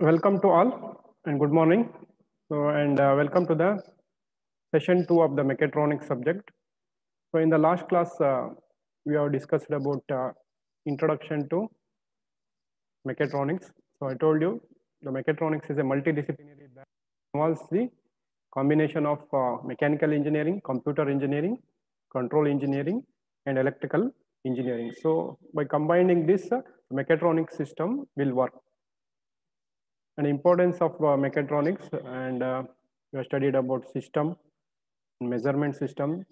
Welcome to all and good morning. Welcome to the session 2 of the mechatronics subject. So in the last class, we have discussed about introduction to mechatronics. So I told you the mechatronics is a multidisciplinary that involves the combination of mechanical engineering, computer engineering, control engineering, and electrical engineering. So by combining this, mechatronics system will work. And importance of mechatronics, and we have studied about system, measurement system.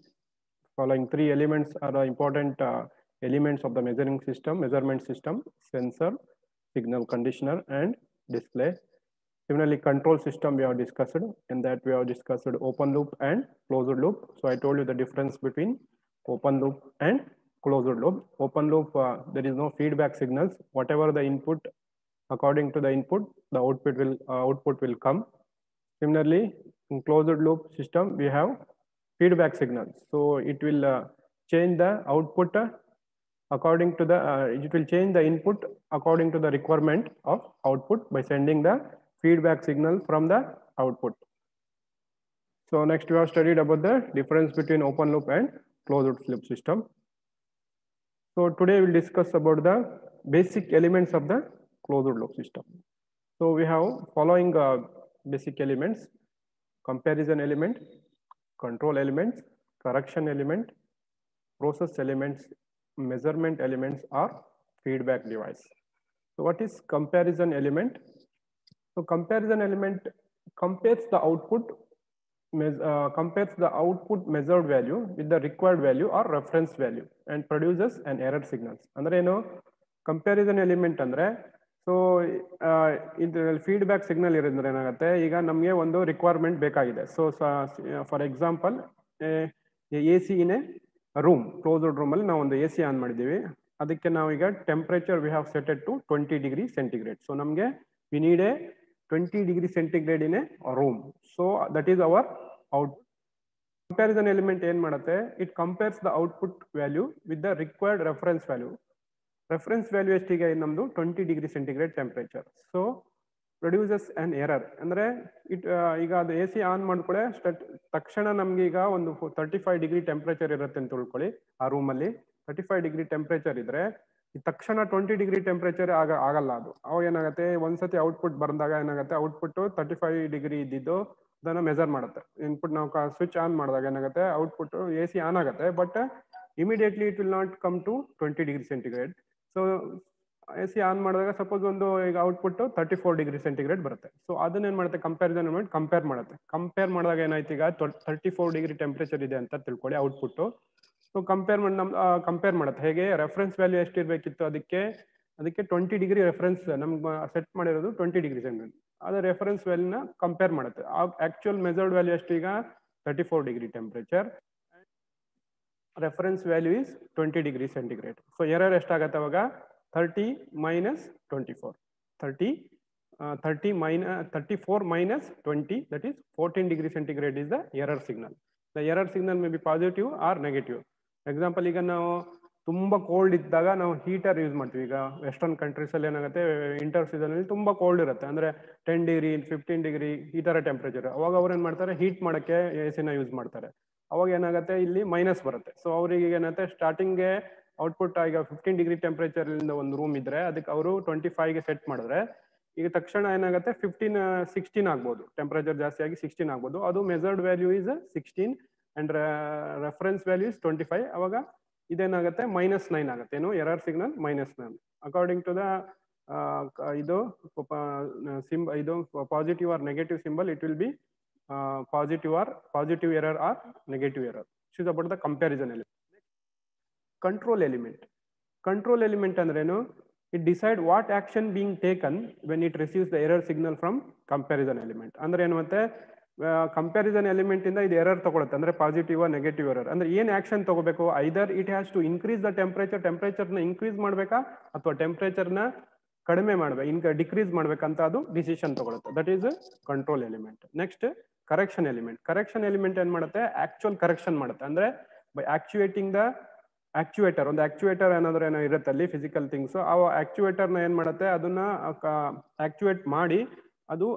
Following three elements are the important elements of the measurement system: sensor, signal conditioner, and display. Similarly, control system we have discussed, and that we have discussed open loop and closed loop. So I told you the difference between open loop and closed loop. Open loop, there is no feedback signals. Whatever the input, according to the input, the output will come. Similarly, in closed loop system, we have feedback signals. So it will change the output according to the, it will change the input according to the requirement of output by sending the feedback signal from the output. So next we have studied about the difference between open loop and closed loop system. So today we'll discuss about the basic elements of the closed loop system. So we have following basic elements: comparison element, control elements, correction element, process elements, measurement elements, or feedback device. So what is comparison element? So comparison element compares the output measured value with the required value or reference value and produces an error signals. Andre ಏನು comparison element ಅಂದ್ರೆ, so ಇದ್ರಲ್ಲಿ feedback signal ಇರೋದ್ರೆ ಏನಾಗುತ್ತೆ, ಈಗ ನಮಗೆ ಒಂದು requirement ಬೇಕಾಗಿದೆ. So for example, A C in a room, closed ರೂಮಲ್ಲಿ ನಾವು ಒಂದು ಎ ಸಿ ಆನ್ ಮಾಡಿದ್ದೀವಿ. ಅದಕ್ಕೆ ನಾವೀಗ temperature we have setted to 20 degree centigrade. So ನಮಗೆ we need a 20 degree centigrade in a room. So that is our output. Comparison element ಏನ್ ಮಾಡುತ್ತೆ, it compares the output value with the required reference value. Reference value ಎಷ್ಟಿಗೆ ನಮ್ದು 20 degree centigrade temperature. So produces an error. ಅಂದ್ರೆ ಈಗ ಅದು A C on ಮಾಡ್ಕೊಳ್ಳೆ ತಕ್ಷಣ ನಮ್ಗೆ ಈಗ ಒಂದು 35 ಡಿಗ್ರಿ ಟೆಂಪರೇಚರ್ ಇರುತ್ತೆ ಅಂತ ತಿಳ್ಕೊಳ್ಳಿ. ಆ ರೂಮಲ್ಲಿ 35 ಡಿಗ್ರಿ ಟೆಂಪರೇಚರ್ ಇದ್ರೆ ತಕ್ಷಣ 20 ಡಿಗ್ರಿ ಟೆಂಪರೇಚರ್ ಆಗಲ್ಲ. ಅದು ಅವಾಗ ಏನಾಗುತ್ತೆ, ಒಂದ್ಸತಿ ಔಟ್ಪುಟ್ ಬಂದಾಗ ಏನಾಗುತ್ತೆ, ಔಟ್ಪುಟ್ 35 ಡಿಗ್ರಿ ಇದ್ದಿದ್ದು ಅದನ್ನ ಮೆಜರ್ ಮಾಡುತ್ತೆ. ಇನ್ಪುಟ್ ನಾವು ಸ್ವಿಚ್ ಆನ್ ಮಾಡಿದಾಗ ಏನಾಗುತ್ತೆ, ಔಟ್ಪುಟ್ ಎ ಸಿ ಆನ್ ಆಗುತ್ತೆ, but immediately it will not come to 20 degree centigrade. So A C on ಮಾಡಿದಾಗ ಸಪೋಸ್ ಒಂದು ಈಗ ಔಟ್ಪುಟ್ 34 ಡಿಗ್ರಿ ಸೆಂಟಿಗ್ರೇಡ್ ಬರುತ್ತೆ. ಸೊ ಅದನ್ನ ಏನ್ ಮಾಡುತ್ತೆ, ಕಂಪ್ಯಾರಿಸನ್ ಎಲಿಮೆಂಟ್ ಕಂಪೇರ್ ಮಾಡುತ್ತೆ. ಕಂಪೇರ್ ಮಾಡಿದಾಗ ಏನಾಯ್ತು, ಈಗ 34 ಡಿಗ್ರಿ ಟೆಂಪರೇಚರ್ ಇದೆ ಅಂತ ತಿಳ್ಕೊಳ್ಳಿ ಔಟ್ಪುಟ್. ಸೊ ಕಂಪೇರ್ ಮಾಡುತ್ತೆ. ಹೇಗೆ, ರೆಫರೆನ್ಸ್ ವ್ಯಾಲ್ಯೂ ಎಷ್ಟಿರ್ಬೇಕಿತ್ತು ಅದಕ್ಕೆ 20 ಡಿಗ್ರಿ ರೆಫರೆನ್ಸ್ ನಮ್ಗೆ ಸೆಟ್ ಮಾಡಿರೋದು 20 ಡಿಗ್ರಿ ಸೆಂಟಿಗ್ರೇಡ್. ಅದೇ ರೆಫರೆನ್ಸ್ ವ್ಯಾಲ್ಯೂನ ಕಂಪೇರ್ ಮಾಡುತ್ತೆ. ಆಕ್ಚುಯಲ್ ಮೆಜರ್ಡ್ ವ್ಯಾಲ್ಯೂ ಎಷ್ಟು, ಈಗ 34 degree temperature, reference value is 20 degree centigrade. So error ಎಷ್ಟಾಗತ್ತೆ ಅವಾಗ, 30 minus 24, 34 minus 20, that is 14 degree centigrade is the error signal. The error signal may be positive or negative. Example, ಈಗ ನಾವು ತುಂಬಾ cold ಇದ್ದಾಗ ನಾವು heater use ಮಾಡ್ತೀವಿ. ಈಗ western countries ಅಲ್ಲಿ ಏನಾಗುತ್ತೆ, ವಿಂಟರ್ ಸೀಸನ್ ಅಲ್ಲಿ ತುಂಬಾ ಕೋಲ್ಡ್ ಇರುತ್ತೆ, ಅಂದ್ರೆ 10 ಡಿಗ್ರಿ 15 ಡಿಗ್ರಿ ಈ ತರ ಟೆಂಪರೇಚರ್. ಅವಾಗ ಅವ್ರು ಏನ್ ಮಾಡ್ತಾರೆ, ಹೀಟ್ ಮಾಡಕ್ಕೆ ಎ ಸಿನ ಯೂಸ್ ಮಾಡ್ತಾರೆ. ಅವಾಗ ಏನಾಗುತ್ತೆ, ಇಲ್ಲಿ ಮೈನಸ್ ಬರುತ್ತೆ. ಸೊ ಅವ್ರಿಗೆ ಏನಾಗುತ್ತೆ, ಸ್ಟಾರ್ಟಿಂಗ್ಗೆ ಔಟ್ಪುಟ್ ಈಗ 15 ಡಿಗ್ರಿ ಟೆಂಪರೇಚರ್ ಇಂದ ಒಂದು ರೂಮ್ ಇದ್ರೆ ಅದಕ್ಕೆ ಅವರು 25ಗೆ ಸೆಟ್ ಮಾಡಿದ್ರೆ ಈಗ ತಕ್ಷಣ ಏನಾಗುತ್ತೆ, 16 ಆಗ್ಬೋದು, ಟೆಂಪರೇಚರ್ ಜಾಸ್ತಿ ಆಗಿ 16 ಆಗ್ಬೋದು. ಅದು measured value is 16 and reference value is 25. ಅವಾಗ ಇದೇನಾಗುತ್ತೆ, -9 ಆಗುತ್ತೆ. ಏನು, error signal -9. According to the ಇದು positive or negative symbol, it will be positive error or negative error. It is about the comparison element. Control element ಅಂದ್ರೇನು, it decide what action being taken when it receives the error signal from comparison element. ಅಂದ್ರೆ ಏನು, ಮತ್ತೆ comparison element ಇಂದ ಇದು error ತಗೊಳುತ್ತೆ, ಅಂದ್ರೆ positive negative error. ಅಂದ್ರೆ ಏನ್ ಆಕ್ಷನ್ ತಗೋಬೇಕು, either it has to increase the ಟೆಂಪರೇಚರ್ನ ಇನ್ಕ್ರೀಸ್ ಮಾಡ್ಬೇಕಾ ಅಥವಾ ಟೆಂಪರೇಚರ್ನ ಕಡಿಮೆ ಮಾಡ್ಬೇಕು, ಡಿಕ್ರೀಸ್ ಮಾಡ್ಬೇಕಂತ ಅದು ಡಿಸಿಷನ್ ತಗೊಳುತ್ತೆ. That is control element. Next correction element ಏನ್ ಮಾಡುತ್ತೆ, ಆಕ್ಚುಯಲ್ ಕರೆಕ್ಷನ್ ಮಾಡುತ್ತೆ. ಅಂದ್ರೆ ಬೈ ಆಕ್ಚುಯೇಟಿಂಗ್ ದ ಆಕ್ಚುಯೇಟರ್, ಒಂದು ಆಕ್ಚುಯೇಟರ್ ಏನಾದ್ರು ಏನೋ ಇರುತ್ತೆ ಅಲ್ಲಿ ಫಿಸಿಕಲ್ ಥಿಂಗ್ಸ್. ಆ ಆಕ್ಚುಯೇಟರ್ನ ಏನ್ ಮಾಡುತ್ತೆ, ಅದನ್ನ ಆಕ್ಚುಯೇಟ್ ಮಾಡಿ ಅದು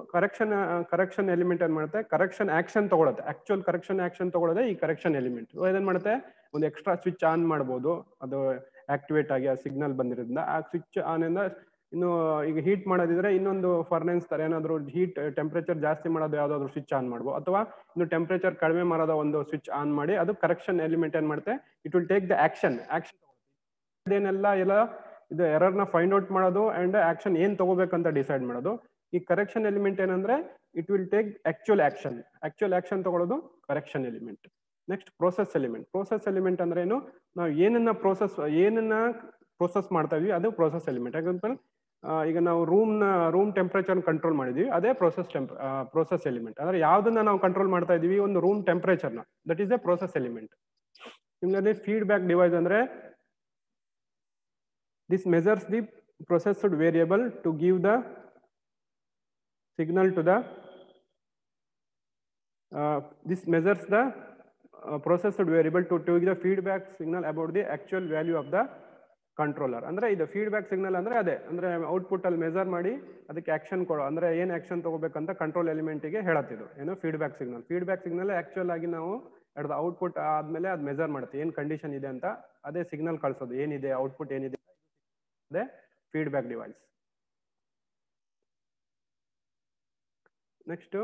ಕರೆಕ್ಷನ್ ಎಲಿಮೆಂಟ್ ಏನ್ ಮಾಡುತ್ತೆ, ಕರೆಕ್ಷನ್ ಆಕ್ಷನ್ ತಗೊಳುತ್ತೆ. ಆಕ್ಚುಯಲ್ ಕರೆಕ್ಷನ್ ಆಕ್ಷನ್ ತಗೊಳ್ಳೋದೇ ಈ ಕರೆಕ್ಷನ್ ಎಲಿಮೆಂಟ್. ಏನ್ ಮಾಡುತ್ತೆ, ಒಂದು ಎಕ್ಸ್ಟ್ರಾ ಸ್ವಿಚ್ ಆನ್ ಮಾಡ್ಬೋದು, ಅದು ಆಕ್ಟಿವೇಟ್ ಆಗಿ ಆ ಸಿಗ್ನಲ್ ಬಂದಿರೋದ್ರಿಂದ. ಆ ಸ್ವಿಚ್ ಆನ್ ಇಂದ ಇನ್ನು ಈಗ ಹೀಟ್ ಮಾಡೋದಿದ್ರೆ ಇನ್ನೊಂದು ಫರ್ನೆನ್ಸ್ ತರ ಏನಾದ್ರು ಹೀಟ್ ಟೆಂಪರೇಚರ್ ಜಾಸ್ತಿ ಮಾಡೋದು ಯಾವ್ದಾದ್ರು ಸ್ವಿಚ್ ಆನ್ ಮಾಡ್ಬೋದು, ಅಥವಾ ಇನ್ನು ಟೆಂಪರೇಚರ್ ಕಡಿಮೆ ಮಾಡೋದ ಒಂದು ಸ್ವಿಚ್ ಆನ್ ಮಾಡಿ ಅದು ಕರೆಕ್ಷನ್ ಎಲಿಮೆಂಟ್ ಏನ್ ಮಾಡುತ್ತೆ, it will take the action. ಇದೇನೆಲ್ಲ ಎಲ್ಲ ಇದು ಎರರ್ ನ ಫೈಂಡ್ ಔಟ್ ಮಾಡೋದು ಅಂಡ್ ಆಕ್ಷನ್ ಏನ್ ತಗೋಬೇಕಂತ ಡಿಸೈಡ್ ಮಾಡೋದು. ಈ ಕರೆಕ್ಷನ್ ಎಲಿಮೆಂಟ್ ಏನಂದ್ರೆ it will take actual action. Actual action ತಗೊಳ್ಳೋದು correction element. Next process element. Process element ಅಂದ್ರೆ ಏನು, ನಾವು ಏನನ್ನ ಪ್ರೋಸೆಸ್ ಮಾಡ್ತಾ ಇದೀವಿ ಅದು ಪ್ರೋಸೆಸ್ ಎಲಿಮೆಂಟ್. ಎಕ್ಸಾಂಪಲ್, ಈಗ ನಾವು ರೂಮ್ ಟೆಂಪರೇಚರ್ ಕಂಟ್ರೋಲ್ ಮಾಡಿದೀವಿ, ಅದೇ ಪ್ರೋಸೆಸ್ ಎಲಿಮೆಂಟ್. ಅಂದ್ರೆ ಯಾವ್ದನ್ನ ನಾವು ಕಂಟ್ರೋಲ್ ಮಾಡ್ತಾ ಇದೀವಿ, ಒಂದು ರೂಮ್ ಟೆಂಪರೇಚರ್ನ, that is a process element. Similarly feedback device ಅಂದ್ರೆ this measures the processed variable to give the signal to the this measures the processed variable to give the feedback signal about the actual value of the controller. ಅಂದ್ರೆ ಇದು feedback signal ಅಂದ್ರೆ ಅದೇ, ಅಂದ್ರೆ output ಅಲ್ಲಿ measure ಮಾಡಿ ಅದಕ್ಕೆ action ಕೊಡೋ, ಅಂದ್ರೆ ಏನ್ ಆಕ್ಷನ್ ತಗೋಬೇಕಂತ ಕಂಟ್ರೋಲ್ ಎಲಿಮೆಂಟ್ ಗೆ ಹೇಳತ್ತಿದ್ದು ಏನು feedback signal. Feedback signal actual ಆಗಿ ನಾವು ಹಿಡಿದ ಔಟ್ಪುಟ್ ಆದ್ಮೇಲೆ ಅದು ಮೆಜರ್ ಮಾಡುತ್ತೆ ಏನ್ ಕಂಡೀಷನ್ ಇದೆ ಅಂತ, ಅದೇ ಸಿಗ್ನಲ್ ಕಳ್ಸೋದು ಏನಿದೆ ಔಟ್ಪುಟ್ ಏನಿದೆ, ಅದೇ ಫೀಡ್ಬ್ಯಾಕ್ ಡಿವೈಸ್. ನೆಕ್ಸ್ಟ್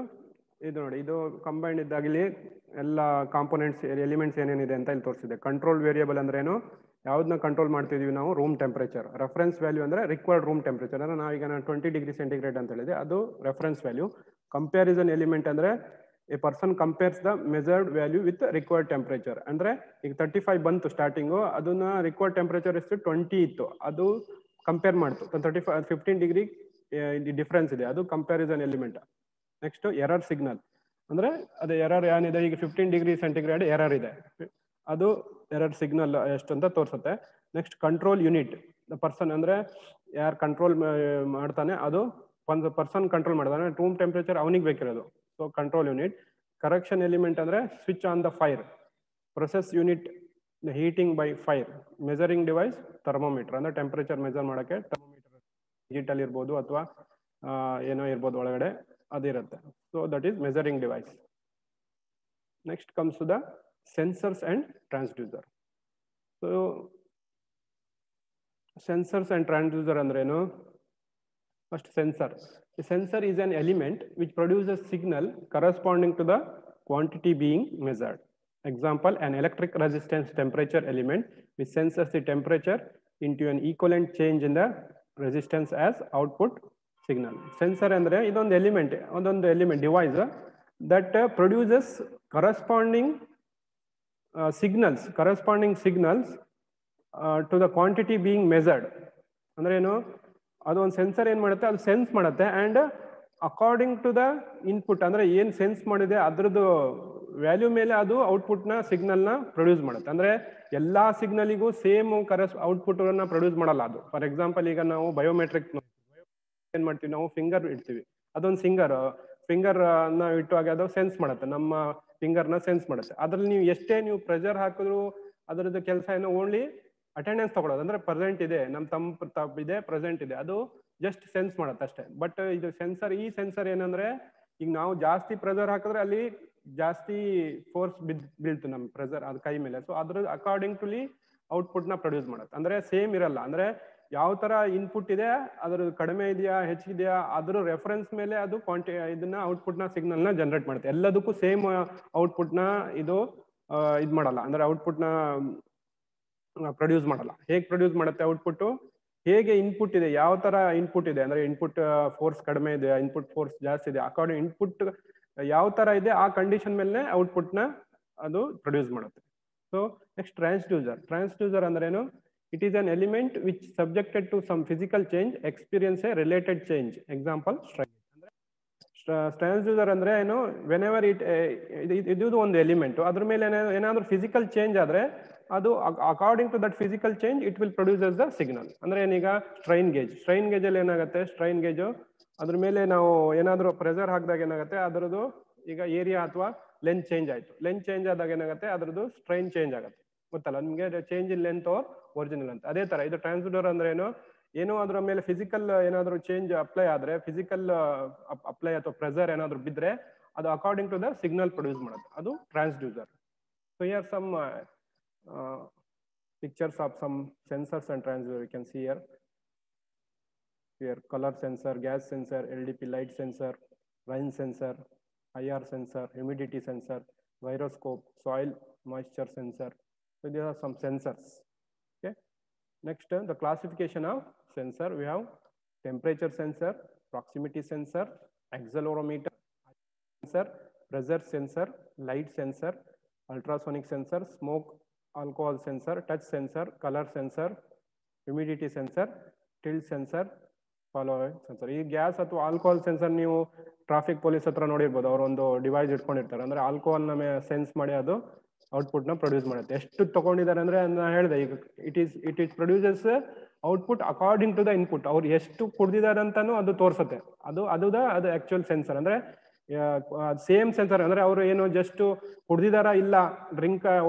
ಇದು ನೋಡಿ, ಇದು ಕಂಬೈಂಡ್ ಇದ್ದಾಗಲಿ ಎಲ್ಲ ಕಾಂಪೋನೆಂಟ್ಸ್ ಎಲಿಮೆಂಟ್ಸ್ ಏನೇನಿದೆ ಅಂತ ಇಲ್ಲಿ ತೋರಿಸಿದೆ. ಕಂಟ್ರೋಲ್ ವೇರಿಯಬಲ್ ಅಂದ್ರೆ ಏನು, ಯಾವ್ದನ್ನ ಕಂಟ್ರೋಲ್ ಮಾಡ್ತಿದೀವಿ ನಾವು, ರೂಮ್ ಟೆಂಪರೇಚರ್. ರೆಫರೆನ್ಸ್ ವ್ಯಾಲ್ಯೂ ಅಂದ್ರೆ ರಿಕ್ವೈರ್ಡ್ ರೂಮ್ ಟೆಂಪರೇಚರ್, ಅಂದ್ರೆ ನಾವೀಗ 20 ಡಿಗ್ರಿ ಸೆಂಟಿಗ್ರೇಡ್ ಅಂತ ಹೇಳಿದೆ, ಅದು ರೆಫರೆನ್ಸ್ ವ್ಯಾಲ್ಯೂ. ಕಂಪ್ಯಾರಿಸನ್ ಎಲಿಮೆಂಟ್ ಅಂದ್ರೆ A person compares the measured value with required temperature. ಅಂದ್ರೆ ಈಗ 35 ಬಂತು ಸ್ಟಾರ್ಟಿಂಗು, ಅದನ್ನ ರಿಕ್ವೈರ್ಡ್ ಟೆಂಪರೇಚರ್ ಎಷ್ಟು 20 ಇತ್ತು, ಅದು ಕಂಪೇರ್ ಮಾಡ್ತು 15 ಡಿಗ್ರಿ ಡಿಫ್ರೆನ್ಸ್ ಇದೆ, ಅದು comparison element. Next error signal ಅಂದ್ರೆ ಅದೇ ಎರರ್ ಏನಿದೆ, ಈಗ 15 ಡಿಗ್ರಿ ಸೆಂಟಿಗ್ರೇಡ್ ಎರರ್ ಇದೆ, ಅದು ಎರರ್ ಸಿಗ್ನಲ್ ಎಷ್ಟು ಅಂತ ತೋರಿಸುತ್ತೆ. ನೆಕ್ಸ್ಟ್ ಕಂಟ್ರೋಲ್ ಯೂನಿಟ್, ಪರ್ಸನ್ ಅಂದ್ರೆ ಯಾರು ಕಂಟ್ರೋಲ್ ಮಾಡ್ತಾನೆ, ಅದು ಒಂದು ಪರ್ಸನ್ ಕಂಟ್ರೋಲ್ ಮಾಡ್ತಾನೆ, ರೂಮ್ ಟೆಂಪರೇಚರ್ ಅವನಿಗೆ ಬೇಕಿರೋದು, so control unit. Correction element ಅಂದ್ರೆ switch on the fire. Process unit heating by fire. Measuring device thermometer, ಅಂದ್ರೆ ಟೆಂಪರೇಚರ್ ಮೆಜರ್ ಮಾಡಕ್ಕೆ ಥರ್ಮೋಮೀಟರ್ ಡಿಜಿಟಲ್ ಇರ್ಬೋದು ಅಥವಾ ಏನೋ ಇರ್ಬೋದು ಒಳಗಡೆ, ಅದಿರುತ್ತೆ. So that is measuring device. Next comes to the sensors and transducer. So sensors and transducer ಅಂದ್ರೆ ಏನು, first sensor. The sensor is an element which produces signal corresponding to the quantity being measured. Example, an electric resistance temperature element which senses the temperature into an equivalent change in the resistance as output signal. Sensor andre idondu element device that produces corresponding signals to the quantity being measured. ಅಂದ್ರೆ ಏನು, ಅದು ಒಂದು sensor ಏನ್ ಮಾಡುತ್ತೆ, ಅದು sense ಮಾಡುತ್ತೆ and according to the input, ಅಂದ್ರೆ ಏನ್ ಸೆನ್ಸ್ ಮಾಡಿದೆ ಅದ್ರದ್ದು ವ್ಯಾಲ್ಯೂ ಮೇಲೆ ಅದು ಔಟ್ಪುಟ್ ನ ಸಿಗ್ನಲ್ ನ ಪ್ರೊಡ್ಯೂಸ್ ಮಾಡುತ್ತೆ. ಅಂದ್ರೆ ಎಲ್ಲಾ ಸಿಗ್ನಲಿಗೂ ಸೇಮ್ ಔಟ್ಪುಟ್ ಅನ್ನ ಪ್ರೊಡ್ಯೂಸ್ ಮಾಡಲ್ಲ ಅದು. ಫಾರ್ ಎಕ್ಸಾಂಪಲ್, ಈಗ ನಾವು ಬಯೋಮೆಟ್ರಿಕ್ ಏನ್ ಮಾಡ್ತೀವಿ, ನಾವು ಫಿಂಗರ್ ಇಡ್ತೀವಿ, ಅದೊಂದು ಫಿಂಗರ್ ನ ಇಟ್ಟುವಾಗ ಅದು ಸೆನ್ಸ್ ಮಾಡುತ್ತೆ, ನಮ್ಮ ಫಿಂಗರ್ ನ ಸೆನ್ಸ್ ಮಾಡುತ್ತೆ. ಅದ್ರಲ್ಲಿ ನೀವು ಎಷ್ಟೇ ನೀವು ಪ್ರೆಷರ್ ಹಾಕಿದ್ರು ಅದ್ರದ್ದು ಕೆಲಸ ಏನೋ ಓನ್ಲಿ ಅಟೆಂಡೆನ್ಸ್ ತಗೊಳ್ಳೋದು, ಅಂದ್ರೆ ಪ್ರೆಸೆಂಟ್ ಇದೆ, ನಮ್ ತಪ್ಪಿದೆ ಪ್ರೆಸೆಂಟ್ ಇದೆ, ಅದು ಜಸ್ಟ್ ಸೆನ್ಸ್ ಮಾಡುತ್ತೆ ಅಷ್ಟೇ. ಬಟ್ ಇದು ಸೆನ್ಸರ್, ಈ ಸೆನ್ಸರ್ ಏನಂದ್ರೆ ಈಗ ನಾವು ಜಾಸ್ತಿ ಪ್ರೆಷರ್ ಹಾಕಿದ್ರೆ ಅಲ್ಲಿ ಜಾಸ್ತಿ ಫೋರ್ಸ್ ಬೀಳ್ತು ನಮ್ ಪ್ರೆಷರ್ ಅದು ಕೈ ಮೇಲೆ, ಸೊ ಅದ್ರ ಅಕಾರ್ಡಿಂಗ್ ಟುಲಿ ಔಟ್ಪುಟ್ ನ ಪ್ರೊಡ್ಯೂಸ್ ಮಾಡುತ್ತೆ. ಅಂದ್ರೆ ಸೇಮ್ ಇರಲ್ಲ, ಅಂದ್ರೆ ಯಾವ ತರ ಇನ್ಪುಟ್ ಇದೆ ಅದ್ರ ಕಡಿಮೆ ಇದೆಯಾ ಹೆಚ್ಚಿದೆಯಾ ಅದ್ರ ರೆಫರೆನ್ಸ್ ಮೇಲೆ ಅದು ಇದನ್ನ ಔಟ್ಪುಟ್ ನ ಸಿಗ್ನಲ್ ನ ಜನರೇಟ್ ಮಾಡುತ್ತೆ. ಎಲ್ಲದಕ್ಕೂ ಸೇಮ್ ಔಟ್ಪುಟ್ ನ ಇದು ಮಾಡಲ್ಲ, ಅಂದ್ರೆ ಔಟ್ಪುಟ್ ನ ಪ್ರೊಡ್ಯೂಸ್ ಮಾಡಲ್ಲ. ಹೇಗೆ ಪ್ರೊಡ್ಯೂಸ್ ಮಾಡುತ್ತೆ ಔಟ್ಪುಟ್, ಹೇಗೆ ಇನ್ಪುಟ್ ಇದೆ, ಯಾವ ತರ ಇನ್ಪುಟ್ ಇದೆ, ಅಂದ್ರೆ ಇನ್ಪುಟ್ ಫೋರ್ಸ್ ಕಡಿಮೆ ಇದೆ, ಇನ್ಪುಟ್ ಫೋರ್ಸ್ ಜಾಸ್ತಿ ಇದೆ, ಅಕಾರ್ಡಿಂಗ್ ಇನ್ಪುಟ್ ಯಾವ ತರ ಇದೆ ಆ ಕಂಡೀಷನ್ ಮೇಲೆ ಔಟ್ಪುಟ್ ನ ಅದು ಪ್ರೊಡ್ಯೂಸ್ ಮಾಡುತ್ತೆ. ಸೊ ನೆಕ್ಸ್ಟ್ ಟ್ರಾನ್ಸ್ಡ್ಯೂಸರ್ ಅಂದ್ರೆ ಏನು, it is an element which subjected to some physical change experience a related change. Example strain. Transducer ಅಂದ್ರೆ ಏನು, ವೆನೆವರ್ ಇದು ಒಂದು ಎಲಿಮೆಂಟ್, ಅದ್ರ ಮೇಲೆ ಏನಾದ್ರು ಫಿಸಿಕಲ್ ಚೇಂಜ್ ಆದ್ರೆ ಅದು according to that physical change it will produce the signal. ಅಂದ್ರೆ ಏನೀಗ ಸ್ಟ್ರೈನ್ ಗೇಜ್ ಅಲ್ಲಿ ಏನಾಗುತ್ತೆ, ಸ್ಟ್ರೈನ್ ಗೇಜು ಅದ್ರ ಮೇಲೆ ನಾವು ಏನಾದ್ರು ಪ್ರೆಷರ್ ಹಾಕಿದಾಗ ಏನಾಗುತ್ತೆ, ಅದರದ್ದು ಈಗ ಏರಿಯಾ ಅಥವಾ ಲೆಂತ್ ಚೇಂಜ್ ಆಯ್ತು, ಲೆಂತ್ ಚೇಂಜ್ ಆದಾಗ ಏನಾಗುತ್ತೆ ಅದ್ರದ್ದು ಸ್ಟ್ರೈನ್ ಚೇಂಜ್ ಆಗುತ್ತೆ. ಗೊತ್ತಲ್ಲ ನಿಮಗೆ, change in length or original ಅಂತ. ಅದೇ ತರ ಇದು ಟ್ರಾನ್ಸ್ಡ್ಯೂಸರ್ ಅಂದ್ರೆ ಏನೋ ಅದರ ಮೇಲೆ ಫಿಸಿಕಲ್ ಏನಾದ್ರು ಚೇಂಜ್ ಅಪ್ಲೈ ಆದ್ರೆ, ಫಿಸಿಕಲ್ ಅಪ್ಲೈ ಅಥವಾ ಪ್ರೆಸರ್ ಏನಾದ್ರು ಬಿದ್ರೆ ಅದು according to the signal produce ಮಾಡೋದು, ಅದು transducer. So here some pictures of some sensors and transducer you can see here. Here color sensor, gas sensor, LDP light sensor, rain sensor, IR sensor, humidity sensor, gyroscope, soil moisture sensor. So these are some sensors. Okay. Next, the classification of sensor, we have temperature sensor, proximity sensor, accelerometer sensor, pressure sensor, light sensor, ultrasonic sensor, smoke alcohol sensor, touch sensor, color sensor, humidity sensor, tilt sensor, follow sensor. ಈ gas ಅಥವಾ alcohol sensor ನೀವು traffic police ಹತ್ರ ನೋಡಿರ್ಬೋದು, ಅವರು ಒಂದು device ಇಟ್ಕೊಂಡಿರ್ತಾರೆ. ಅಂದ್ರೆ alcohol ನ ಸೆನ್ಸ್ ಮಾಡಿ ಅದು ಔಟ್ಪುಟ್ ನ ಪ್ರೊಡ್ಯೂಸ್ ಮಾಡುತ್ತೆ. ಎಷ್ಟು ತಗೊಂಡಿದ್ದಾರೆ ಅಂದ್ರೆ ನಾನು ಹೇಳಿದೆ ಈಗ, it is produces output according to the input. ಅವ್ರು ಎಷ್ಟು ಕುಡ್ದಿದ್ದಾರೆ ಅಂತಾನು ಅದು ತೋರಿಸುತ್ತೆ. ಅದು ಆಕ್ಚುಯಲ್ ಸೆನ್ಸರ್. ಅಂದ್ರೆ ಸೇಮ್ ಸೆನ್ಸರ್. ಅಂದ್ರೆ ಅವರು ಏನು ಜಸ್ಟ್ ಕುಡ್ದಿದಾರ ಇಲ್ಲ,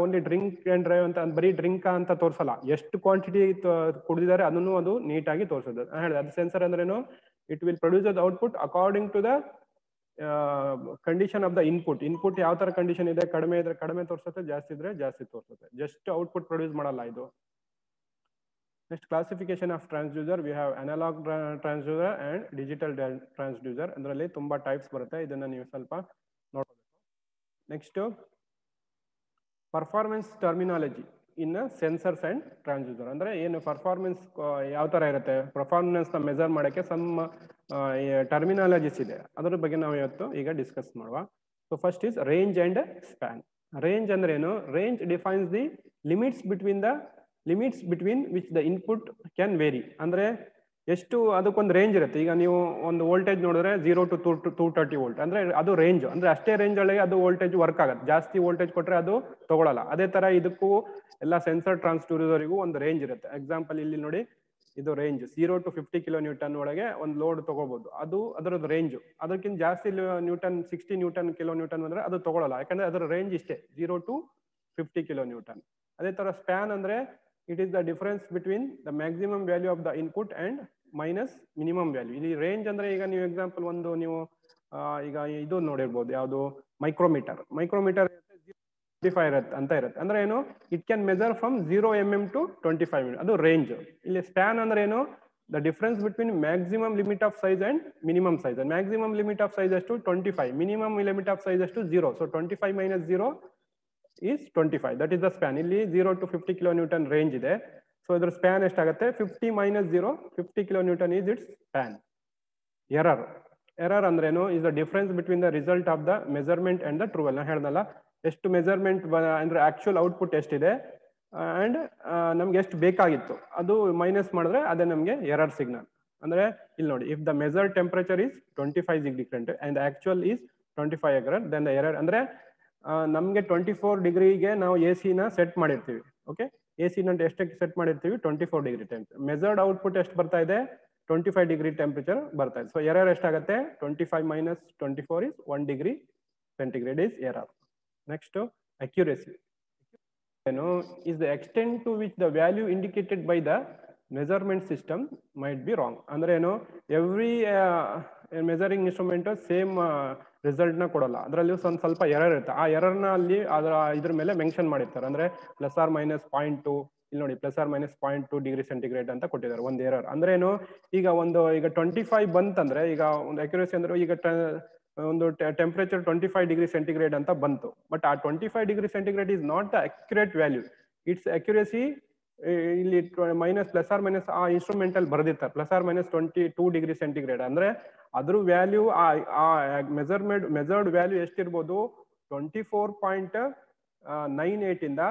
ಓನ್ಲಿ ಡ್ರಿಂಕ್ ಅಂಡ್ ಡ್ರೈವ್ ಅಂತ ಬರೀ ಡ್ರಿಂಕ್ ಅಂತ ತೋರಿಸಲ್ಲ, ಎಷ್ಟು ಕ್ವಾಂಟಿಟಿ ಕುಡ್ದಿದ್ದಾರೆ ಅದನ್ನು ಅದು ನೀಟಾಗಿ ತೋರಿಸೋದು. ಹೇಳಿದೆ ಅದು ಸೆನ್ಸರ್ ಅಂದ್ರೇನು, it will produce the output according to the condition of the input. Input ಯಾವ ತರ ಕಂಡೀಷನ್ ಇದೆ, ಕಡಿಮೆ ಇದ್ರೆ ಕಡಿಮೆ ತೋರಿಸುತ್ತೆ, ಜಾಸ್ತಿ ಇದ್ರೆ ಜಾಸ್ತಿ ತೋರಿಸುತ್ತೆ. ಜಸ್ಟ್ ಔಟ್ಪುಟ್ ಪ್ರೊಡ್ಯೂಸ್ ಮಾಡಲ್ಲ ಇದು. Next, classification of transducer, we have analog transducer and digital transducer. ಅದರಲ್ಲಿ ತುಂಬಾ ಟೈಪ್ಸ್ ಬರುತ್ತೆ, ಇದನ್ನ ನೀವು ಸ್ವಲ್ಪ ನೋಡಬೇಕು. Next, performance terminology in sensors and transducer. ಅಂದ್ರೆ ಏನು ಪರ್ಫಾರ್ಮೆನ್ಸ್ ಯಾವ ತರ ಇರುತ್ತೆ, ಪರ್ಫಾರ್ಮೆನ್ಸ್ ನ ಮೆಜರ್ ಮಾಡಕ್ಕೆ ಸಮ್ ಟರ್ಮಿನಾಲಜೀಸ್ ಇದೆ, ಅದರ ಬಗ್ಗೆ ನಾವು ಇವತ್ತು ಈಗ ಡಿಸ್ಕಸ್ ಮಾಡುವ. So first is range and span. Range ಅಂದ್ರೆ ಏನು, range defines the limits between which the input can vary. ಅಂದ್ರೆ ಎಷ್ಟು ಅದಕ್ಕೊಂದು ರೇಂಜ್ ಇರುತ್ತೆ. ಈಗ ನೀವು ಒಂದು ವೋಲ್ಟೇಜ್ ನೋಡಿದ್ರೆ 0 to 230 ವೋಲ್ಟ್ ಅಂದ್ರೆ ಅದು ರೇಂಜ್. ಅಂದ್ರೆ ಅಷ್ಟೇ ರೇಂಜ್ ಒಳಗೆ ಅದು ವೋಲ್ಟೇಜ್ ವರ್ಕ್ ಆಗುತ್ತೆ. ಜಾಸ್ತಿ ವೋಲ್ಟೇಜ್ ಕೊಟ್ರೆ ಅದು ತಗೊಳಲ್ಲ. ಅದೇ ತರ ಇದಕ್ಕೂ ಎಲ್ಲ ಸೆನ್ಸರ್ ಟ್ರಾನ್ಸ್ಡ್ಯೂಸರ್ಗೂ ಒಂದು ರೇಂಜ್ ಇರುತ್ತೆ. ಎಕ್ಸಾಂಪಲ್ ಇಲ್ಲಿ ನೋಡಿ, ಇದು ರೇಂಜ್ 0 to 50 ಕಿಲೋ ನ್ಯೂಟನ್ ಒಳಗೆ ಒಂದು ಲೋಡ್ ತಗೋಬಹುದು, ಅದು ಅದರದ್ದು ರೇಂಜ್. ಅದಕ್ಕಿಂತ ಜಾಸ್ತಿ ನ್ಯೂಟನ್ 60 ನ್ಯೂಟನ್ ಕಿಲೋ ನ್ಯೂಟನ್ ಅಂದ್ರೆ ಅದು ತಗೊಳಲ್ಲ, ಯಾಕಂದ್ರೆ ಅದರ ರೇಂಜ್ ಇಷ್ಟೇ 0 to 50 ಕಿಲೋ ನ್ಯೂಟನ್. ಅದೇ ತರ ಸ್ಪ್ಯಾನ್ ಅಂದ್ರೆ it is the difference between the maximum value of the input and minus minimum value. ಇಲ್ಲಿ ರೇಂಜ್ ಅಂದ್ರೆ ಈಗ ನೀವು ಎಕ್ಸಾಂಪಲ್ ಒಂದು ನೀವು ಈಗ ಇದು ನೋಡಿರ್ಬೋದು, ಯಾವುದು ಮೈಕ್ರೋಮೀಟರ್ 25 ಅಂತ ಇರುತ್ತೆ. ಅಂದ್ರೆ ಏನು, it can measure from 0 mm to 25 mm, ಅದು ರೇಂಜ್. ಇಲ್ಲಿ ಸ್ಪ್ಯಾನ್ ಅಂದ್ರೆ ಏನು, the difference between maximum limit of size and minimum size. Maximum limit of size ಅಷ್ಟು 25, ಮಿನಿಮಮ್ ಲಿಮಿಟ್ ಆಫ್ ಸೈಜ್ ಅಷ್ಟು 0. So 25 minus 0 is 25, that is the span. ಇಲ್ಲಿ 0 to 50 kilonewton range ಇದೆ. So ಇದ್ರ span ಎಷ್ಟಾಗುತ್ತೆ, 50 minus 0, 50 kilonewton is its span. Error ಅಂದ್ರೇನು, is the difference between the result of the measurement and the true. ನಾ ಹೇಳ್ದಲ್ಲ, ಎಷ್ಟು measurement ಅಂದ್ರೆ actual output ಎಷ್ಟಿದೆ ಅಂಡ್ ನಮ್ಗೆ ಎಷ್ಟು ಬೇಕಾಗಿತ್ತು ಅದು ಮೈನಸ್ ಮಾಡಿದ್ರೆ ಅದೇ ನಮ್ಗೆ ಎರರ್ ಸಿಗ್ನಲ್. ಅಂದ್ರೆ ಇಲ್ಲಿ ನೋಡಿ, if the measure temperature is 25 degree and actual is 25 degree, then the error ಅಂದ್ರೆ ನಮ್ಗೆ 24 ಡಿಗ್ರಿಗೆ ನಾವು AC ನ ಸೆಟ್ ಮಾಡಿರ್ತೀವಿ. ಓಕೆ, AC ನ ಎಷ್ಟಕ್ಕೆ ಸೆಟ್ ಮಾಡಿರ್ತೀವಿ, 24 ಡಿಗ್ರಿ ಟೆಂಪರೇಚರ್. ಮೆಜರ್ಡ್ ಔಟ್ಪುಟ್ ಎಷ್ಟು ಬರ್ತಾ ಇದೆ, 25 ಡಿಗ್ರಿ ಟೆಂಪರೇಚರ್ ಬರ್ತಾ ಇದೆ. ಸೊ ಎರರ್ ಎಷ್ಟಾಗುತ್ತೆ, 25 minus 24 is 1 degree centigrade is error. Next, accuracy. Is the extent to which the value indicated by the measurement system might be wrong. ಅಂದ್ರೆ ಏನು, every measuring instrument same result ನ ಕೊಡಲ್ಲ, ಅದರಲ್ಲಿ ಸ್ವಲ್ಪ error ಇರುತ್ತೆ. ಆ error ನ ಅಲ್ಲಿ ಇದ್ರ ಮೇಲೆ ಮೆನ್ಷನ್ ಮಾಡಿರ್ತಾರೆ. ಅಂದ್ರೆ +or-0.2, ಇಲ್ಲಿ ನೋಡಿ +or-0.2 ಡಿಗ್ರಿ ಸೆಂಟಿಗ್ರೇಡ್ ಅಂತ ಕೊಟ್ಟಿದ್ದಾರೆ ಒಂದು ಎರರ್. ಅಂದ್ರೆ ಏನು, ಈಗ 25 ಬಂತಂದ್ರೆ ಈಗ ಒಂದು ಅಕ್ಯುರೇಸಿ ಅಂದ್ರೆ ಈಗ ಒಂದು ಟೆಂಪರೇಚರ್ 25 ಡಿಗ್ರಿ ಸೆಂಟಿಗ್ರೇಡ್ ಅಂತ ಬಂತು. ಬಟ್ ಆ 25 degree centigrade is not the accurate value. It's accuracy ಇಲ್ಲಿ +or- ಆ ಇನ್ಸ್ಟ್ರೂಮೆಂಟ್ ಅಲ್ಲಿ ಬರ್ದಿರ್ತಾರೆ +or-22 ಡಿಗ್ರಿ ಸೆಂಟಿಗ್ರೇಡ್. ಅಂದ್ರೆ ಅದ್ರ ವ್ಯಾಲ್ಯೂ ಆ ಮೆಜರ್ಡ್ ವ್ಯಾಲ್ಯೂ ಎಷ್ಟಿರ್ಬೋದು, 24.98 ಇಂದ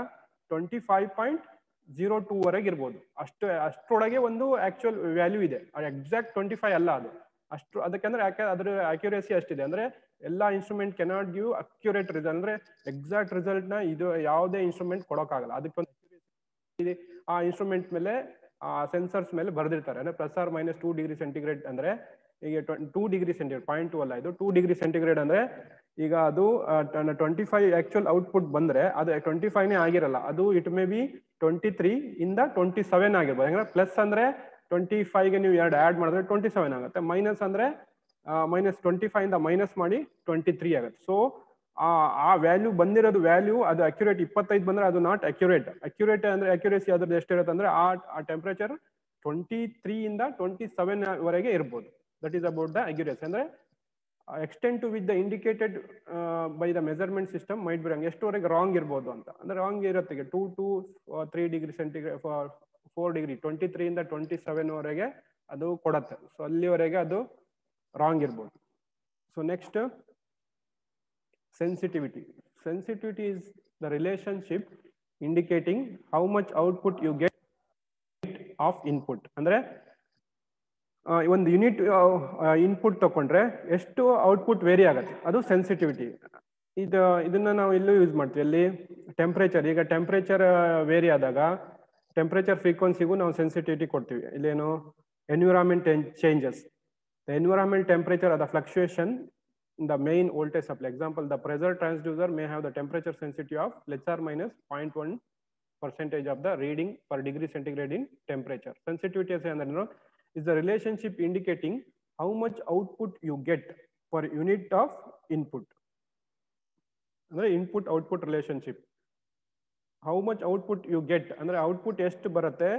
25.02 ವರೆಗೆ ಇರ್ಬೋದು. ಅಷ್ಟರೊಳಗೆ ಒಂದು ಆಕ್ಚುಯಲ್ ವ್ಯಾಲ್ಯೂ ಇದೆ, ಎಕ್ಸಾಕ್ಟ್ 25 ಅಲ್ಲ ಅದು. ಅಷ್ಟು ಅದಕ್ಕಂದ್ರೆ ಅದ್ರ ಅಕ್ಯುರೇಸಿ ಅಷ್ಟಿದೆ. ಅಂದ್ರೆ ಎಲ್ಲಾ instrument cannot give accurate result. ಅಂದ್ರೆ ಎಕ್ಸಾಕ್ಟ್ ರಿಸಲ್ಟ್ ನ ಇದು ಯಾವುದೇ ಇನ್ಸ್ಟ್ರೂಮೆಂಟ್ ಕೊಡೋಕ್ಕಾಗಲ್ಲ. ಅದಕ್ಕೊಂದು ಆ ಇನ್ಸ್ಟ್ರೂಮೆಂಟ್ ಮೇಲೆ ಆ ಸೆನ್ಸರ್ಸ್ ಮೇಲೆ ಬರ್ದಿರ್ತಾರೆ. ಅಂದ್ರೆ +or-2 ಡಿಗ್ರಿ ಸೆಂಟಿಗ್ರೇಡ್ ಅಂದ್ರೆ ಈಗ 2 ಡಿಗ್ರಿ ಸೆಂಟಿಗ್ರೇಡ್ 0.2 ಅಲ್ಲ, ಇದು 2 ಡಿಗ್ರಿ ಸೆಂಟಿಗ್ರೇಡ್ ಅಂದ್ರೆ ಈಗ ಅದು 25 ಆಕ್ಚುಯಲ್ ಔಟ್ಪುಟ್ ಬಂದ್ರೆ ಅದು 25ನೇ ಆಗಿರಲ್ಲ, ಅದು ಇಟ್ ಮೇ ಬಿ 23 ಇಂದ 27 ಆಗಿರ್ಬೋದು. ಯಾಕಂದ್ರೆ ಪ್ಲಸ್ ಅಂದ್ರೆ 25ಗೆ ನೀವು ಎರಡು ಆಡ್ ಮಾಡಿದ್ರೆ 27 ಆಗುತ್ತೆ, ಮೈನಸ್ ಅಂದ್ರೆ -25 ಇಂದ ಮೈನಸ್ ಮಾಡಿ 23 ಆಗುತ್ತೆ. ಸೊ ಆ ವ್ಯಾಲ್ಯೂ ಬಂದಿರೋದು ವ್ಯಾಲ್ಯೂ ಅದು ಅಕ್ಯುರೇಟ್ 25 ಬಂದ್ರೆ ಅದು ನಾಟ್ ಅಕ್ಯುರೇಟ್. ಅಕ್ಯುರೇಟ್ ಅಂದ್ರೆ ಅಕ್ಯುರೇಸಿ ಅದ್ರದ್ದು ಎಷ್ಟಿರುತ್ತೆ ಅಂದ್ರೆ ಆ ಟೆಂಪರೇಚರ್ 23 ಇಂದ 27 ವರೆಗೆ ಇರ್ಬೋದು. That is about the accuracy. ಅಂದ್ರೆ extent to with the indicated by the measurement system might be wrong. ಎಷ್ಟುವರೆಗೆ ರಾಂಗ್ ಇರ್ಬೋದು ಅಂತ ಅಂದ್ರೆ ರಾಂಗ್ ಇರುತ್ತೆ 2 to 3 ಡಿಗ್ರಿ ಸೆಂಟಿಗ್ರೇಡ್ 4 ಡಿಗ್ರಿ 23 ಇಂದ 27 ವರೆಗೆ ಅದು ಕೊಡತ್ತೆ. ಸೊ ಅಲ್ಲಿವರೆಗೆ ಅದು ರಾಂಗ್ ಇರ್ಬೋದು. So next sensitivity. Sensitivity is the relationship indicating how much output you get of input. ಅಂದ್ರೆ ಒಂದು ಯೂನಿಟ್ ಇನ್ಪುಟ್ ತಗೊಂಡ್ರೆ ಎಷ್ಟು ಔಟ್ಪುಟ್ ವೇರಿ ಆಗುತ್ತೆ, ಅದು ಸೆನ್ಸಿಟಿವಿಟಿ. ಇದನ್ನ ನಾವು ಇಲ್ಲೂ ಯೂಸ್ ಮಾಡ್ತೀವಿ. ಅಲ್ಲಿ ಟೆಂಪ್ರೇಚರ್, ಈಗ ಟೆಂಪ್ರೇಚರ್ ವೇರಿ ಆದಾಗ ಟೆಂಪ್ರೇಚರ್ ಫ್ರೀಕ್ವೆನ್ಸಿಗೂ ನಾವು ಸೆನ್ಸಿಟಿವಿಟಿ ಕೊಡ್ತೀವಿ. ಇಲ್ಲೇನು environment changes, the environment temperature are the fluctuation in the main voltage supply. Example, the pressure transducer may have the temperature sensitivity of plus or minus 0.1% of the reading per degree centigrade in temperature. Sensitivity is the relationship indicating how much output you get per unit of input. Andre input output relationship, how much output you get ಅಂದ್ರೆ output ಎಷ್ಟು ಬರುತ್ತೆ